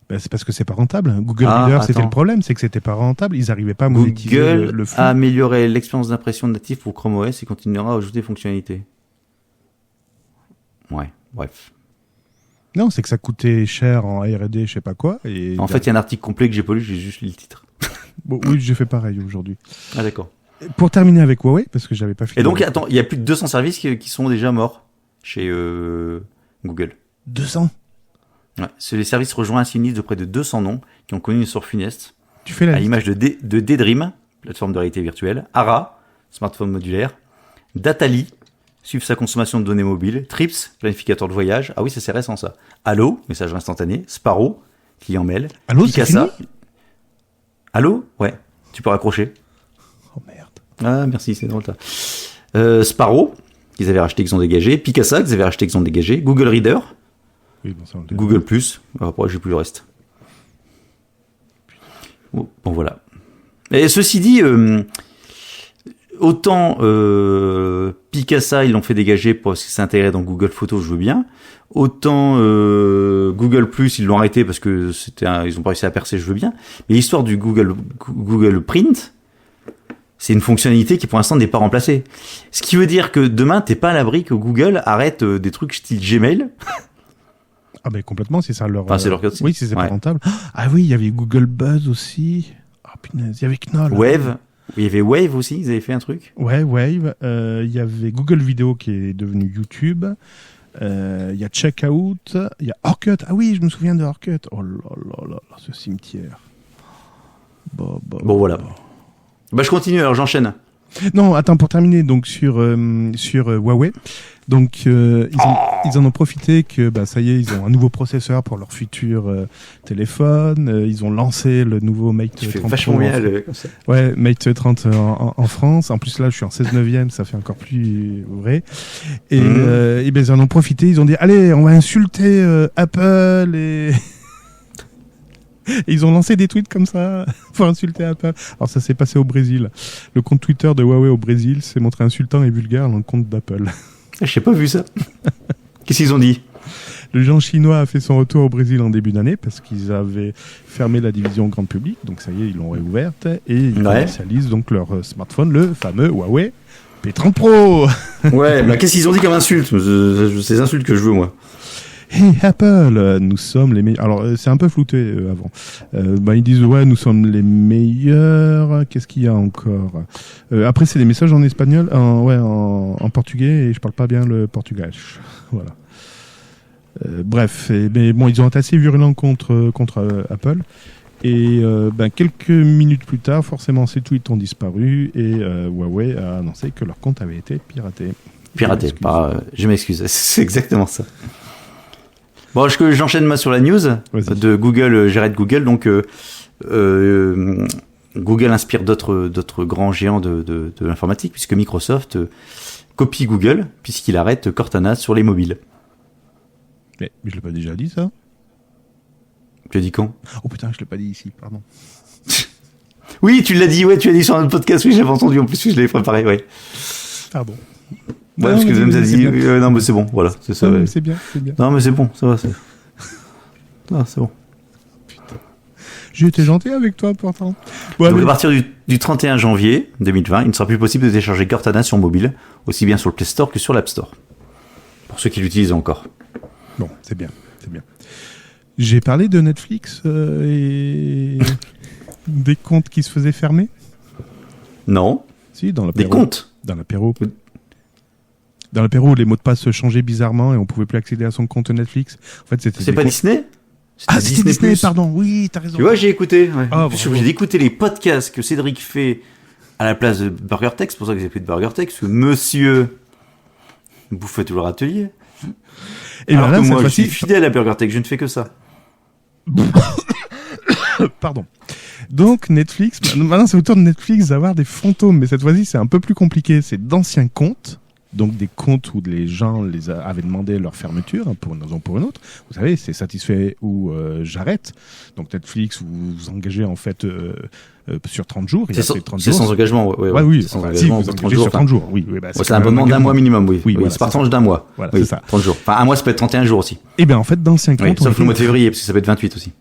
Ben, c'est parce que c'est pas rentable. Google Reader, c'était le problème, c'est que c'était pas rentable. Ils arrivaient pas à monétiser le flux. A amélioré l'expérience d'impression native pour Chrome OS et continuera à ajouter des fonctionnalités. Ouais, bref. Non, c'est que ça coûtait cher en R&D, je sais pas quoi. Et en fait, il y a un article complet que j'ai pas lu, j'ai juste lu le titre. Bon, oui, j'ai fait pareil aujourd'hui. Ah d'accord. Pour terminer avec Huawei, parce que j'avais pas fini. Et donc, attends, il y a plus de 200 services qui sont déjà morts chez Google. 200? Ouais, les services rejoignent ainsi une liste de près de 200 noms qui ont connu une sort funeste. Tu fais la à l'image de Daydream, plateforme de réalité virtuelle, Ara, smartphone modulaire, Datali, suivre sa consommation de données mobiles, Trips, planificateur de voyage, ah oui, ça c'est récent ça, Allo, messagerie instantanée, Sparrow, client mail, Allo, Picasa. Allo, ouais, tu peux raccrocher. Oh merde. Ah merci, c'est drôle ça. Sparrow, qu'ils avaient racheté, qu'ils ont dégagé, Picasa, qu'ils avaient racheté, qu'ils ont dégagé, Google Reader, oui, bon, ça, Google+, après j'ai plus le reste. Bon, voilà. Et ceci dit, autant Picasa, ils l'ont fait dégager parce que c'est intégré dans Google Photos, je veux bien. Autant Google+, ils l'ont arrêté parce que ils ont pas réussi à percer, je veux bien. Mais l'histoire du Google Print, c'est une fonctionnalité qui pour l'instant n'est pas remplacée. Ce qui veut dire que demain, t'es pas à l'abri que Google arrête des trucs style Gmail. Ah ben complètement, c'est ça leur... Enfin, c'est leur code. Oui, c'est pas rentable. Ah oui, il y avait Google Buzz aussi. Ah punaise, il y avait Knoll. Wave. Il y avait Wave aussi, ils avaient fait un truc. Ouais, Wave. Il y avait Google Vidéo qui est devenu YouTube. Il y a Checkout. Il y a Orkut. Ah oui, je me souviens de Orkut. Oh là là, ce cimetière. Bon, voilà. Bah, je continue, alors j'enchaîne. Non, attends, pour terminer, donc sur Huawei, donc ils en ont profité que ça y est, ils ont un nouveau processeur pour leur futur téléphone. Ils ont lancé le nouveau Mate 30. Tu fais vachement bien comme ça. Ouais, Mate 30 en France. En plus là, je suis en 16/9, ça fait encore plus vrai. Et ils en ont profité. Ils ont dit allez, on va insulter Apple et ils ont lancé des tweets comme ça pour insulter Apple. Alors ça s'est passé au Brésil. Le compte Twitter de Huawei au Brésil s'est montré insultant et vulgaire dans le compte d'Apple. J'ai pas vu ça. Qu'est-ce qu'ils ont dit? Le géant chinois a fait son retour au Brésil en début d'année parce qu'ils avaient fermé la division grand public. Donc ça y est, ils l'ont réouverte et ils commercialisent donc leur smartphone, le fameux Huawei P30 Pro. Ouais, mais qu'est-ce qu'ils ont dit comme insulte? C'est ces insultes que je veux, moi. Hey Apple, nous sommes les meilleurs. Alors c'est un peu flouté avant. Ils disent ouais, nous sommes les meilleurs. Qu'est-ce qu'il y a encore? Après c'est des messages en espagnol, en portugais et je parle pas bien le portugais. Voilà. Bref, mais bon, ils ont été assez virulents contre Apple. Et quelques minutes plus tard, forcément, ces tweets ont disparu et Huawei a annoncé que leur compte avait été piraté. Piraté, je m'excuse, c'est exactement ça. Bon, j'enchaîne moi sur la news de Google, j'arrête Google. Donc, Google inspire d'autres grands géants de l'informatique, puisque Microsoft copie Google, puisqu'il arrête Cortana sur les mobiles. Mais je l'ai pas déjà dit, ça? Tu as dit quand? Oh putain, je l'ai pas dit ici, pardon. Oui, tu l'as dit, tu as dit sur un podcast, oui, j'avais entendu, en plus, je l'avais préparé, ouais. Pardon. Ouais, parce que vous avez dit, non, mais c'est bon, voilà, c'est ça. Ouais. C'est bien. Non, mais c'est bon, ça va, c'est bon. Putain. J'ai été gentil avec toi, pourtant. Bon, donc, à partir du 31 janvier 2020, il ne sera plus possible de télécharger Cortana sur mobile, aussi bien sur le Play Store que sur l'App Store. Pour ceux qui l'utilisent encore. Bon, c'est bien. J'ai parlé de Netflix et des comptes qui se faisaient fermer. Non. Si, dans l'apéro. Des comptes. Dans l'apéro. Dans l'apéro, les mots de passe se changeaient bizarrement et on pouvait plus accéder à son compte Netflix. En fait, c'était. C'est pas Disney? C'était Disney, pardon. Oui, t'as raison. Tu vois, j'ai écouté. Ouais. Ah, je suis obligé d'écouter les podcasts que Cédric fait à la place de BurgerTech. C'est pour ça que j'ai fait de BurgerTech, parce que monsieur bouffait tout leur atelier. Et alors que moi, je suis fidèle à BurgerTech, je ne fais que ça. Pardon. Donc Netflix, maintenant c'est au tour de Netflix d'avoir des fantômes, mais cette fois-ci c'est un peu plus compliqué. C'est d'anciens comptes, donc des comptes où les gens avaient demandé leur fermeture, pour une raison ou pour une autre. Vous savez, c'est satisfait ou j'arrête. Donc Netflix, vous vous engagez en fait sur 30 jours. C'est sans engagement, oui. C'est sans engagement, vous 30 jours, sur 30 jours. Oui, c'est un abonnement d'un mois minimum, oui. Voilà, c'est par tranche d'un mois. Voilà, oui, c'est ça. 30 jours. Enfin, un mois, ça peut être 31 jours aussi. Et bien en fait, d'anciens comptes... sauf le mois de février, parce que ça peut être 28 aussi.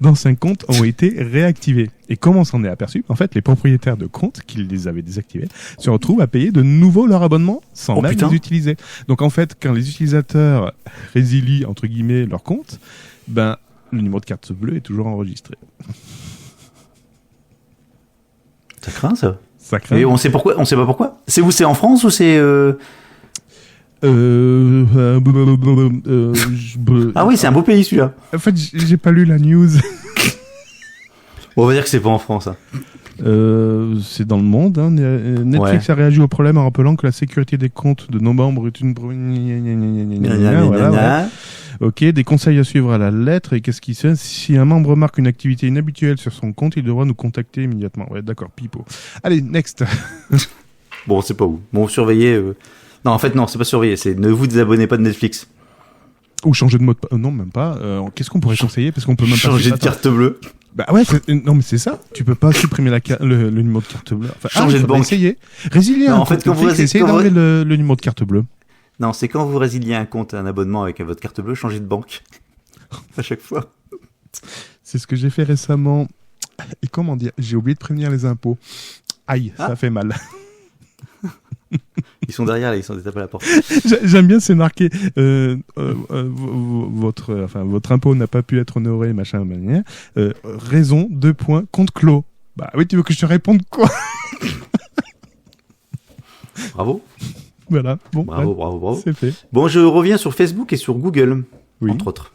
D'anciens comptes ont été réactivés. Et comment on s'en est aperçu? En fait, les propriétaires de comptes, qui les avaient désactivés, se retrouvent à payer de nouveau leur abonnement sans même les utiliser. Donc en fait, quand les utilisateurs résilient, entre guillemets, leur compte, le numéro de carte bleue est toujours enregistré. Ça craint, ça. Ça craint. Et on sait pas pourquoi. C'est où? C'est en France ou c'est Ah oui, c'est un beau pays celui-là. En fait, j'ai pas lu la news. On va dire que c'est pas en France. Hein. C'est dans le monde. Hein. Netflix a réagi au problème en rappelant que la sécurité des comptes de nos membres est une... Voilà. Ok, des conseils à suivre à la lettre. Et qu'est-ce qui se fait? Si un membre marque une activité inhabituelle sur son compte, il devra nous contacter immédiatement. Ouais, d'accord, pipo. Allez, next. Bon, c'est pas où. Bon, surveillez... Non, en fait, non, c'est pas surveiller. C'est ne vous désabonnez pas de Netflix. Ou changer de mot de passe. Non, même pas. Qu'est-ce qu'on pourrait conseiller? Parce qu'on peut même pas changer de carte bleue. Bah ouais, non mais c'est ça. Tu peux pas supprimer le numéro de carte bleue. Enfin, changer de banque. Essayer. Résilier. En fait, quand vous essayez d'enlever le numéro de carte bleue. Non, c'est quand vous résiliez un compte, un abonnement avec votre carte bleue, changez de banque. À chaque fois. C'est ce que j'ai fait récemment. Et comment dire? J'ai oublié de prévenir les impôts. Aïe, ça fait mal. Ils sont derrière, là, ils sont tapés à la porte. J'aime bien, c'est marqué votre impôt n'a pas pu être honoré, machin, manière. Raison, compte clos. Bah oui, tu veux que je te réponde quoi? Bravo. Voilà. Bon, bravo. C'est fait. Bon, je reviens sur Facebook et sur Google, entre autres.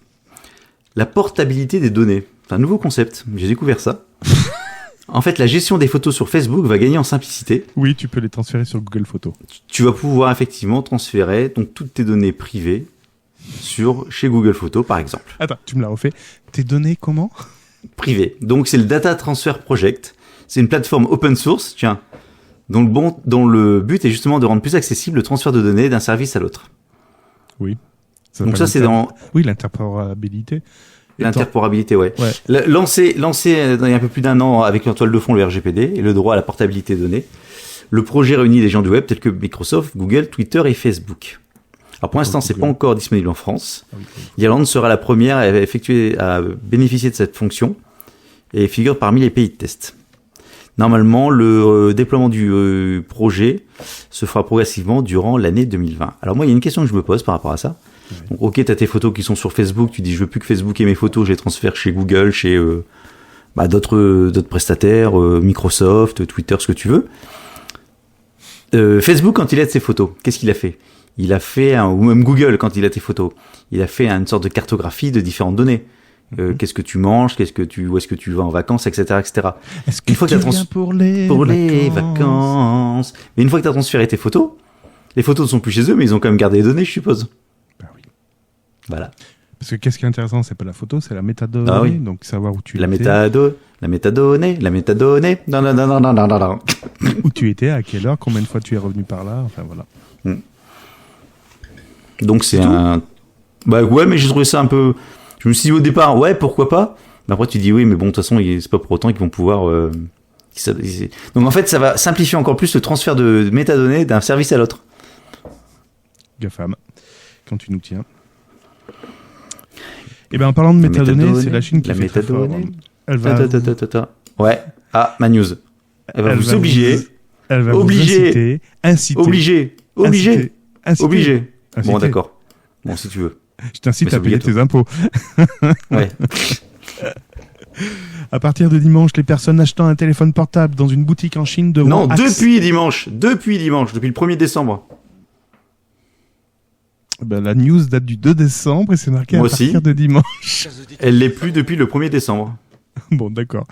La portabilité des données. C'est un nouveau concept. J'ai découvert ça. En fait, la gestion des photos sur Facebook va gagner en simplicité. Oui, tu peux les transférer sur Google Photos. Tu vas pouvoir effectivement transférer donc toutes tes données privées chez Google Photos, par exemple. Attends, tu me l'as refait. Tes données comment? Privées. Donc, c'est le Data Transfer Project. C'est une plateforme open source, dont le but est justement de rendre plus accessible le transfert de données d'un service à l'autre. Oui. Donc ça, c'est dans... Oui, l'interopérabilité. L'interopérabilité, ouais. Lancé il y a un peu plus d'un an avec en toile de fond le RGPD et le droit à la portabilité des données. Le projet réunit des géants du web tels que Microsoft, Google, Twitter et Facebook. Alors pour l'instant, c'est pas encore disponible en France. Irlande sera la première à bénéficier de cette fonction et figure parmi les pays de test. Normalement, le déploiement du projet se fera progressivement durant l'année 2020. Alors moi, il y a une question que je me pose par rapport à ça. Donc, ok, t'as tes photos qui sont sur Facebook, tu dis je veux plus que Facebook ait mes photos, je les transfère chez Google, chez d'autres prestataires, Microsoft, Twitter, ce que tu veux. Facebook, quand il a de ses photos, qu'est-ce qu'il a fait? Il a fait, ou même Google, quand il a tes photos, il a fait une sorte de cartographie de différentes données. Qu'est-ce que tu manges, où est-ce que tu vas en vacances, etc., etc. Est-ce que tu viens pour les vacances. Mais une fois que tu as transféré tes photos, les photos ne sont plus chez eux, mais ils ont quand même gardé les données, je suppose. Bah oui. Voilà. Parce que qu'est-ce qui est intéressant, c'est pas la photo, c'est la métadonnée. Ah oui. Donc savoir où tu La étais. métadonnée. Non. Où tu étais, à quelle heure, combien de fois tu es revenu par là, enfin voilà. Donc c'est un... Bah ouais, mais j'ai trouvé ça un peu... Je me suis dit au départ, ouais, pourquoi pas. Mais après tu dis oui, mais bon, de toute façon, c'est pas pour autant qu'ils vont pouvoir... Donc en fait, ça va simplifier encore plus le transfert de métadonnées d'un service à l'autre. GAFAM, quand tu nous tiens. Et ben en parlant de métadonnées, c'est la Chine qui fait très fort. Elle va Ouais. Ah, ma news. Elle va vous obliger. Elle va vous inciter. Obligé. Inciter. Bon, d'accord. Bon, si tu veux. Je t'incite Mais à payer c'est tes impôts. Ouais. À partir de dimanche, les personnes achetant un téléphone portable dans une boutique en Chine devront... Non, depuis dimanche, depuis le 1er décembre. Ben, la news date du 2 décembre et c'est marqué Moi à partir aussi. de dimanche. Elle l'est plus depuis le 1er décembre. Bon, d'accord.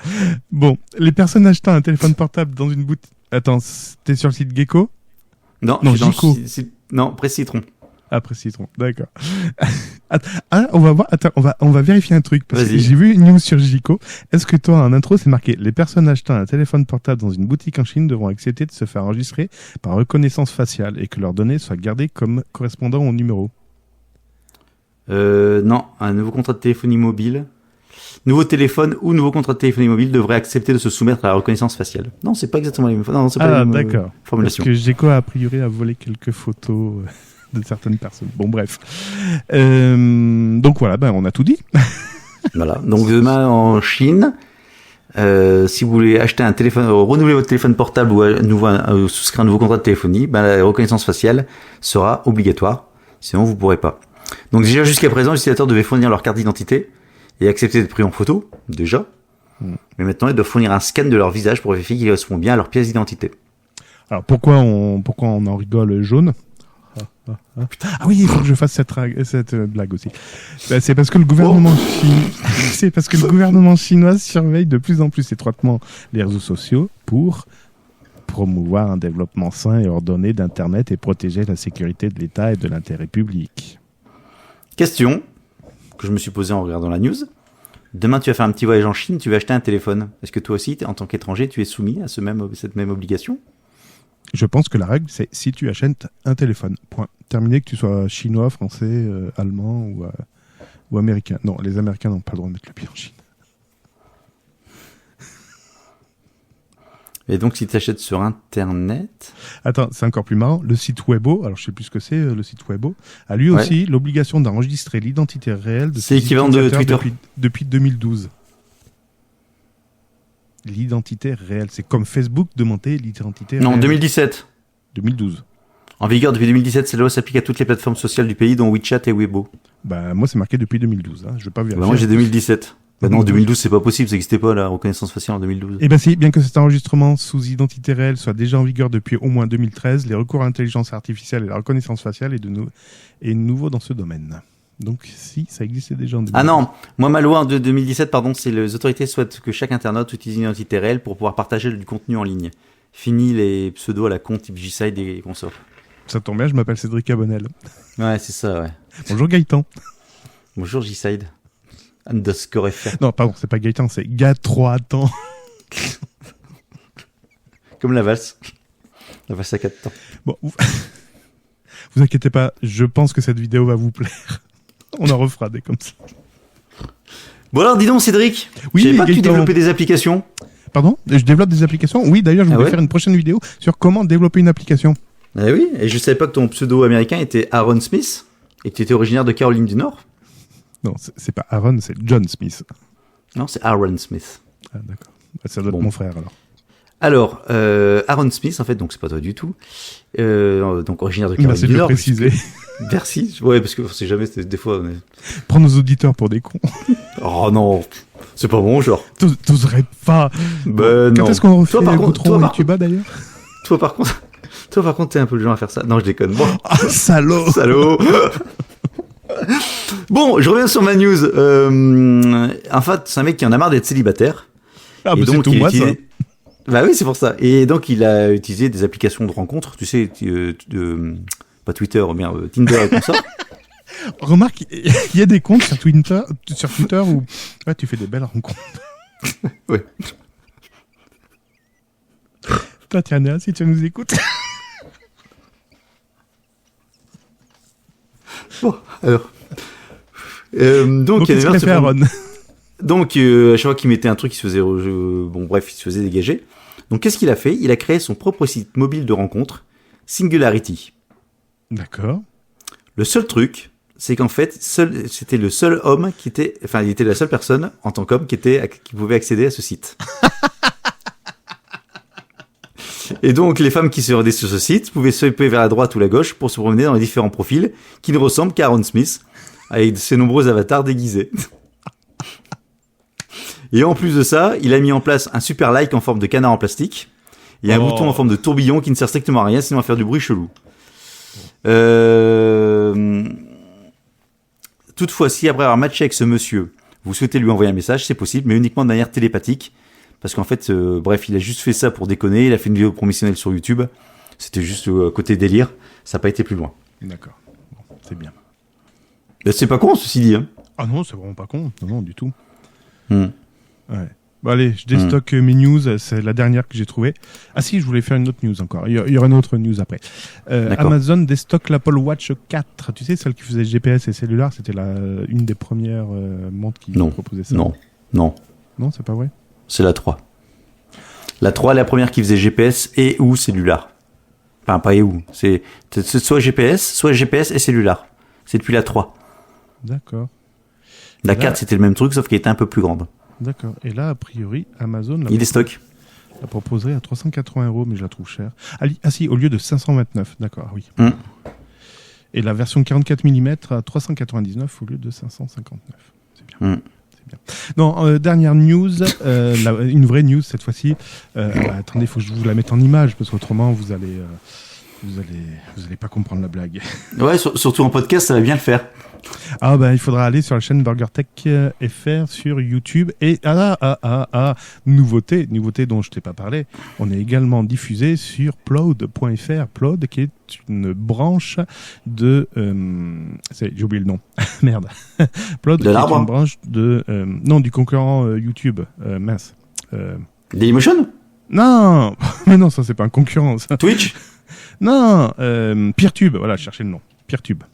Bon, les personnes achetant un téléphone portable dans une boutique... Attends, t'es sur le site Gecko? Non, Non, je suis dans Gico. Non, Presse Citron. Après Citron, d'accord. On va voir. Attends, on va vérifier un truc parce que Vas-y. j'ai vu une news sur Gico. Est-ce que toi, en intro, c'est marqué les personnes achetant un téléphone portable dans une boutique en Chine devront accepter de se faire enregistrer par reconnaissance faciale et que leurs données soient gardées comme correspondant au numéro. Non, un nouveau contrat de téléphonie mobile. Nouveau téléphone ou nouveau contrat de téléphonie mobile devrait accepter de se soumettre à la reconnaissance faciale. Non, c'est pas exactement la même. Non, c'est pas la même D'accord. Parce formulation. que Gico a priori a volé quelques photos de certaines personnes. Bon, bref. Donc voilà, ben on a tout dit. Voilà. Donc demain en Chine, si vous voulez acheter un téléphone, renouveler votre téléphone portable ou souscrire un nouveau contrat de téléphonie, ben la reconnaissance faciale sera obligatoire. Sinon, vous pourrez pas. Donc déjà jusqu'à présent, les utilisateurs devaient fournir leur carte d'identité et accepter d'être pris en photo, déjà. Mais maintenant, ils doivent fournir un scan de leur visage pour vérifier qu'ils correspondent bien à leur pièce d'identité. Alors pourquoi on en rigole jaune? Ah oui, il faut que je fasse cette blague aussi. Ben, c'est parce que le gouvernement c'est parce que le gouvernement chinois surveille de plus en plus étroitement les réseaux sociaux pour promouvoir un développement sain et ordonné d'Internet et protéger la sécurité de l'État et de l'intérêt public. Question que je me suis posée en regardant la news. Demain, tu vas faire un petit voyage en Chine, tu vas acheter un téléphone. Est-ce que toi aussi, en tant qu'étranger, tu es soumis à cette même obligation? Je pense que la règle, c'est si tu achètes un téléphone. Point. Terminé, que tu sois chinois, français, allemand ou américain. Non, les Américains n'ont pas le droit de mettre le pied en Chine. Et donc, si tu achètes sur Internet... Attends, c'est encore plus marrant. Le site Weibo, alors je sais plus ce que c'est, le site Weibo, a lui aussi l'obligation d'enregistrer l'identité réelle de ses l'équivalent de utilisateurs Twitter. depuis 2012. L'identité réelle. C'est comme Facebook demander l'identité réelle. Non, 2017. 2012. En vigueur depuis 2017, cette loi s'applique à toutes les plateformes sociales du pays, dont WeChat et Weibo. Bah, moi, c'est marqué depuis 2012. Hein. Je vais pas vérifier. Bah, moi, j'ai 2017. Bah non, 2012, c'est pas possible, ça n'existait pas, la reconnaissance faciale en 2012. Eh ben si, bien que cet enregistrement sous identité réelle soit déjà en vigueur depuis au moins 2013, les recours à l'intelligence artificielle et la reconnaissance faciale est nouveau dans ce domaine. Donc si, ça existait déjà en 2012. Ah non, moi ma loi de 2017, pardon, c'est les autorités souhaitent que chaque internaute utilise une identité réelle pour pouvoir partager du contenu en ligne. Fini les pseudos à la con type G-Side et consorts. Ça tombe bien, je m'appelle Cédric Abonnel. Ouais, c'est ça, ouais. Bonjour Gaëtan. Bonjour G-Side. Underscore FR. Non, pardon, c'est pas Gaëtan, c'est Ga3 ans. Comme la valse. La valse à 4 temps. Bon, vous inquiétez pas, je pense que cette vidéo va vous plaire. On en refera des comme ça. Bon alors, dis donc Cédric. Oui, je savais pas que tu Gaëtan. développais des applications. Pardon, je développe des applications. Oui, d'ailleurs, je voulais faire une prochaine vidéo sur comment développer une application. Ah oui, et je savais pas que ton pseudo américain était Aaron Smith et que tu étais originaire de Caroline du Nord. Non, c'est pas Aaron, c'est John Smith. Non, c'est Aaron Smith. Ah, d'accord. Ça doit être mon frère, alors. Alors, Aaron Smith, en fait, donc c'est pas toi du tout. Donc originaire de Caroline Merci du de le Nord. préciser. Merci. Ouais, parce que on sait jamais, des fois. Prends nos auditeurs pour des cons. Oh non, c'est pas bon, genre. T'oserais pas. Ben Quand non. est-ce qu'on refait Toi, par contre, Goutron et Tuba d'ailleurs? Toi, par contre, t'es un peu le genre à faire ça. Non, je déconne. Bon. Ah, salaud. Salaud. Bon, je reviens sur ma news. En fait, c'est un mec qui en a marre d'être célibataire. Ah, Et bah c'est donc, tout il moi, utilise- ça. Bah oui, c'est pour ça. Et donc, il a utilisé des applications de rencontres, tu sais, pas Twitter, mais Tinder et tout ça. Remarque, il y a des comptes sur Twitter où ouais, tu fais des belles rencontres. Ouais. Toi, tiens, Néa, si tu nous écoutes. Bon, alors. Donc, Donc, il y a qu'est-ce des qu'il a fait, Aaron? Donc, à chaque fois qu'il mettait un truc, il se faisait, bon, bref, il se faisait dégager. Donc, qu'est-ce qu'il a fait? Il a créé son propre site mobile de rencontre, Singularity. D'accord. Le seul truc, c'est qu'en fait, c'était le seul homme il était la seule personne en tant qu'homme qui pouvait accéder à ce site. Et donc, les femmes qui se rendaient sur ce site pouvaient swiper vers la droite ou la gauche pour se promener dans les différents profils qui ne ressemblent qu'à Aaron Smith, avec ses nombreux avatars déguisés. Et en plus de ça, il a mis en place un super like en forme de canard en plastique et un bouton en forme de tourbillon qui ne sert strictement à rien sinon à faire du bruit chelou. Toutefois, si après avoir matché avec ce monsieur, vous souhaitez lui envoyer un message, c'est possible, mais uniquement de manière télépathique. Parce qu'en fait, bref, il a juste fait ça pour déconner, il a fait une vidéo promotionnelle sur YouTube. C'était juste côté délire, ça n'a pas été plus loin. D'accord. Bon, c'est bien. Mais c'est pas con, ceci dit. Hein. Ah non, c'est vraiment pas con. Non, non, du tout. Hmm. Ouais. Bon, allez, je déstocke mes news. C'est la dernière que j'ai trouvée. Ah si, je voulais faire une autre news encore. Il y aura une autre news après. Amazon déstocke l'Apple Watch 4. Tu sais, celle qui faisait GPS et cellulaire. C'était une des premières montres qui proposait ça. Non, Non, c'est pas vrai. c'est la 3. La 3, la première qui faisait GPS et ou cellulaire. Enfin, pas et ou. C'est soit GPS et cellulaire. C'est depuis la 3. D'accord. La Et là- 4, c'était le même truc, sauf qu'elle était un peu plus grande. D'accord. Et là, a priori, Amazon Il déstocke. la proposerait à 380 €, mais je la trouve chère. Ah si, au lieu de 529. D'accord, ah oui. Hmm. Et la version 44 mm à 399 au lieu de 559. C'est bien. Hmm. C'est bien. Non, dernière news, une vraie news cette fois-ci. Attendez, il faut que je vous la mette en image parce qu'autrement vous allez pas comprendre la blague. Ouais, surtout en podcast, ça va bien le faire. Ah ben il faudra aller sur la chaîne BurgerTech FR sur YouTube et nouveauté dont je t'ai pas parlé. On est également diffusé sur Plod.fr, Plod qui est une branche de j'ai oublié le nom. Merde. Plod De qui est l'arbre. une branche de non du concurrent YouTube. Mince. Dailymotion? Non, mais non, ça c'est pas un concurrent ça. Twitch? Non, Peertube, voilà, je cherchais le nom. Peertube.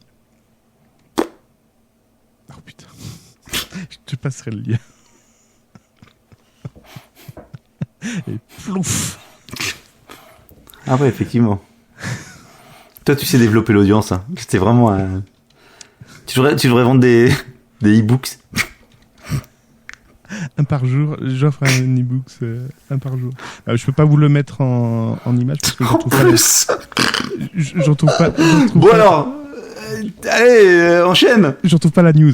Oh putain. Je te passerai le lien. Et plouf. Ah ouais, effectivement. Toi, tu sais développer l'audience. Hein. C'était vraiment un... Tu devrais vendre des e-books. Un par jour, j'offre un e-book, un par jour. Je peux pas vous le mettre en image parce que je retrouve pas je retrouve pas. Bon alors, allez, enchaîne. Je retrouve pas la news.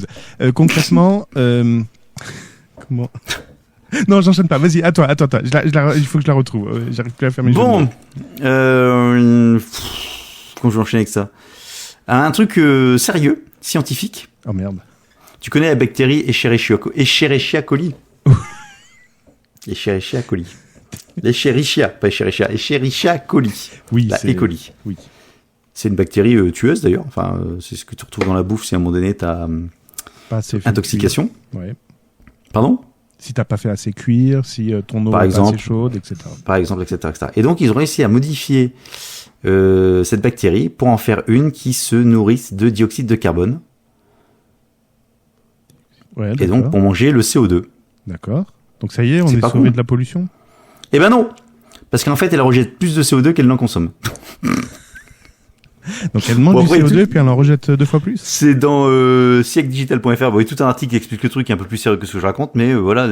Concrètement, comment? Non, j'enchaîne pas. Vas-y, attends. Il faut que je la retrouve. J'arrive plus à faire mes Bon, jeux. comment je vais enchaîner avec ça? Un truc sérieux, scientifique. Oh merde. Tu connais la bactérie Escherichia coli? Escherichia coli. L'Escherichia, pas Escherichia, Escherichia coli. Oui, La E. coli. Oui. C'est une bactérie tueuse d'ailleurs. Enfin, c'est ce que tu retrouves dans la bouffe si à un moment donné t'as Pas assez fait intoxication. cuire. Ouais. Pardon? Si t'as pas fait assez cuire, si ton eau Par est pas exemple. assez chaude, etc. Par exemple, etc. Et donc, ils ont réussi à modifier cette bactérie pour en faire une qui se nourrisse de dioxyde de carbone. Ouais, Et donc, pour manger le CO2. D'accord. Donc ça y est, on C'est est pas sauvé con. de la pollution. Eh ben non! Parce qu'en fait, elle rejette plus de CO2 qu'elle n'en consomme. Donc elle mange Bon, du après, CO2 puis elle en rejette 2 fois plus. C'est dans siècledigital.fr. Bon, il y a tout un article qui explique le truc un peu plus sérieux que ce que je raconte, mais voilà,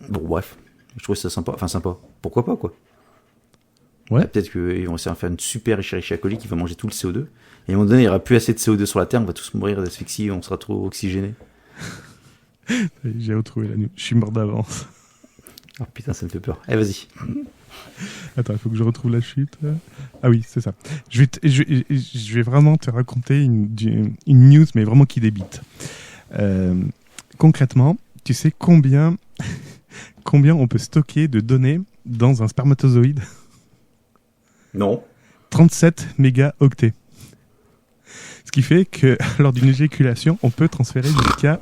Bon, bref. Je trouvais ça sympa. Enfin, sympa. Pourquoi pas, quoi. Ouais. Peut-être qu'ils vont essayer de faire une super Escherichia coli qui va manger tout le CO2. Et à un moment donné, il n'y aura plus assez de CO2 sur la Terre, on va tous mourir d'asphyxie, on sera trop oxygénés. J'ai retrouvé la news. Je suis mort d'avance. Oh putain, ça me fait peur. Allez, vas-y. Attends, il faut que je retrouve la chute. Ah oui, c'est ça. Je vais vraiment te raconter une news, mais vraiment qui débite. Concrètement, tu sais combien on peut stocker de données dans un spermatozoïde ? Non. 37 mégaoctets. Ce qui fait que lors d'une éjaculation, on peut transférer jusqu'à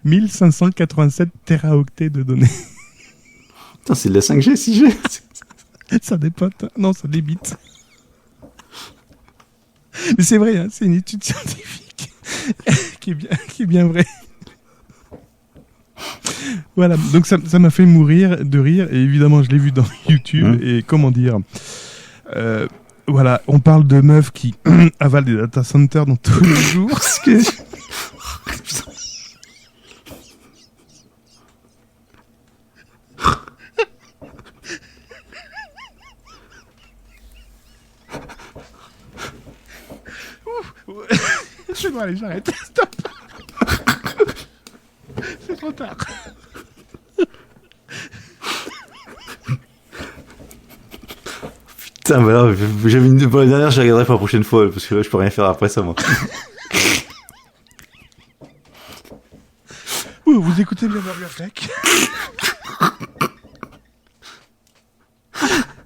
1587 téraoctets de données. Putain, c'est de la 5G, 6G. Ça dépote. Non, ça débite. Mais c'est vrai, hein, c'est une étude scientifique qui est bien vraie. Voilà, donc ça m'a fait mourir de rire. Et évidemment, je l'ai vu dans YouTube. Et comment dire... voilà, on parle de meufs qui avalent des data centers dans tous les jours. C'est bon, allez, j'arrête. Stop. C'est trop tard. Putain, bah là, j'avais une pour la dernière, je regarderai pour la prochaine fois, parce que là, je peux rien faire après ça, moi. Vous écoutez bien Burger Tech.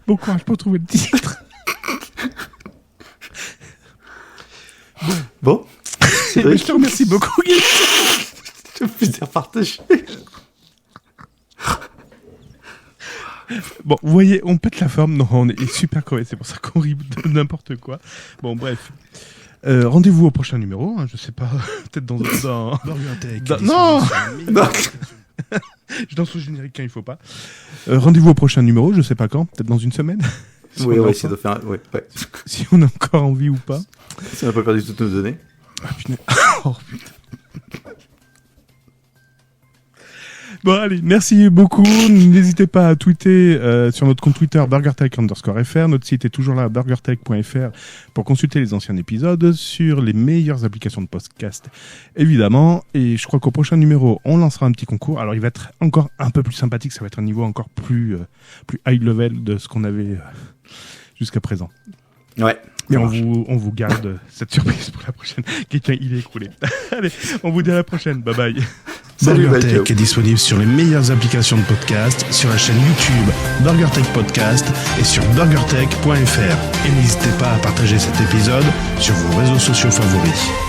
Bon courage pour trouver le titre. Bon. Je te remercie beaucoup, Guy. Je me fais partager. Bon, vous voyez, on pète la forme. Non, on est super correct. C'est pour ça qu'on rit de n'importe quoi. Bon, bref. Rendez-vous au prochain numéro. Hein, je sais pas, peut-être dans Burger Tech. non. Je danse au générique quand il faut pas. Rendez-vous au prochain numéro. Je sais pas quand. Peut-être dans une semaine. Si Oui, on a ouais, essayer de encore- faire. Ouais. Si on a encore envie ou pas. Si on n'a pas perdu toutes nos données. Ah putain. Oh, putain. Bon, allez, merci beaucoup. N'hésitez pas à tweeter sur notre compte Twitter BurgerTech_FR. Notre site est toujours là, burgertech.fr, pour consulter les anciens épisodes sur les meilleures applications de podcast, évidemment. Et je crois qu'au prochain numéro, on lancera un petit concours. Alors, il va être encore un peu plus sympathique. Ça va être un niveau encore plus high level de ce qu'on avait jusqu'à présent. Ouais. Mais on vous garde cette surprise pour la prochaine. Quelqu'un, il est écroulé. Allez, on vous dit à la prochaine. Bye bye. Salut, Burger bye, ciao. Tech est disponible sur les meilleures applications de podcast, sur la chaîne YouTube Burger Tech Podcast et sur burgertech.fr. Et n'hésitez pas à partager cet épisode sur vos réseaux sociaux favoris.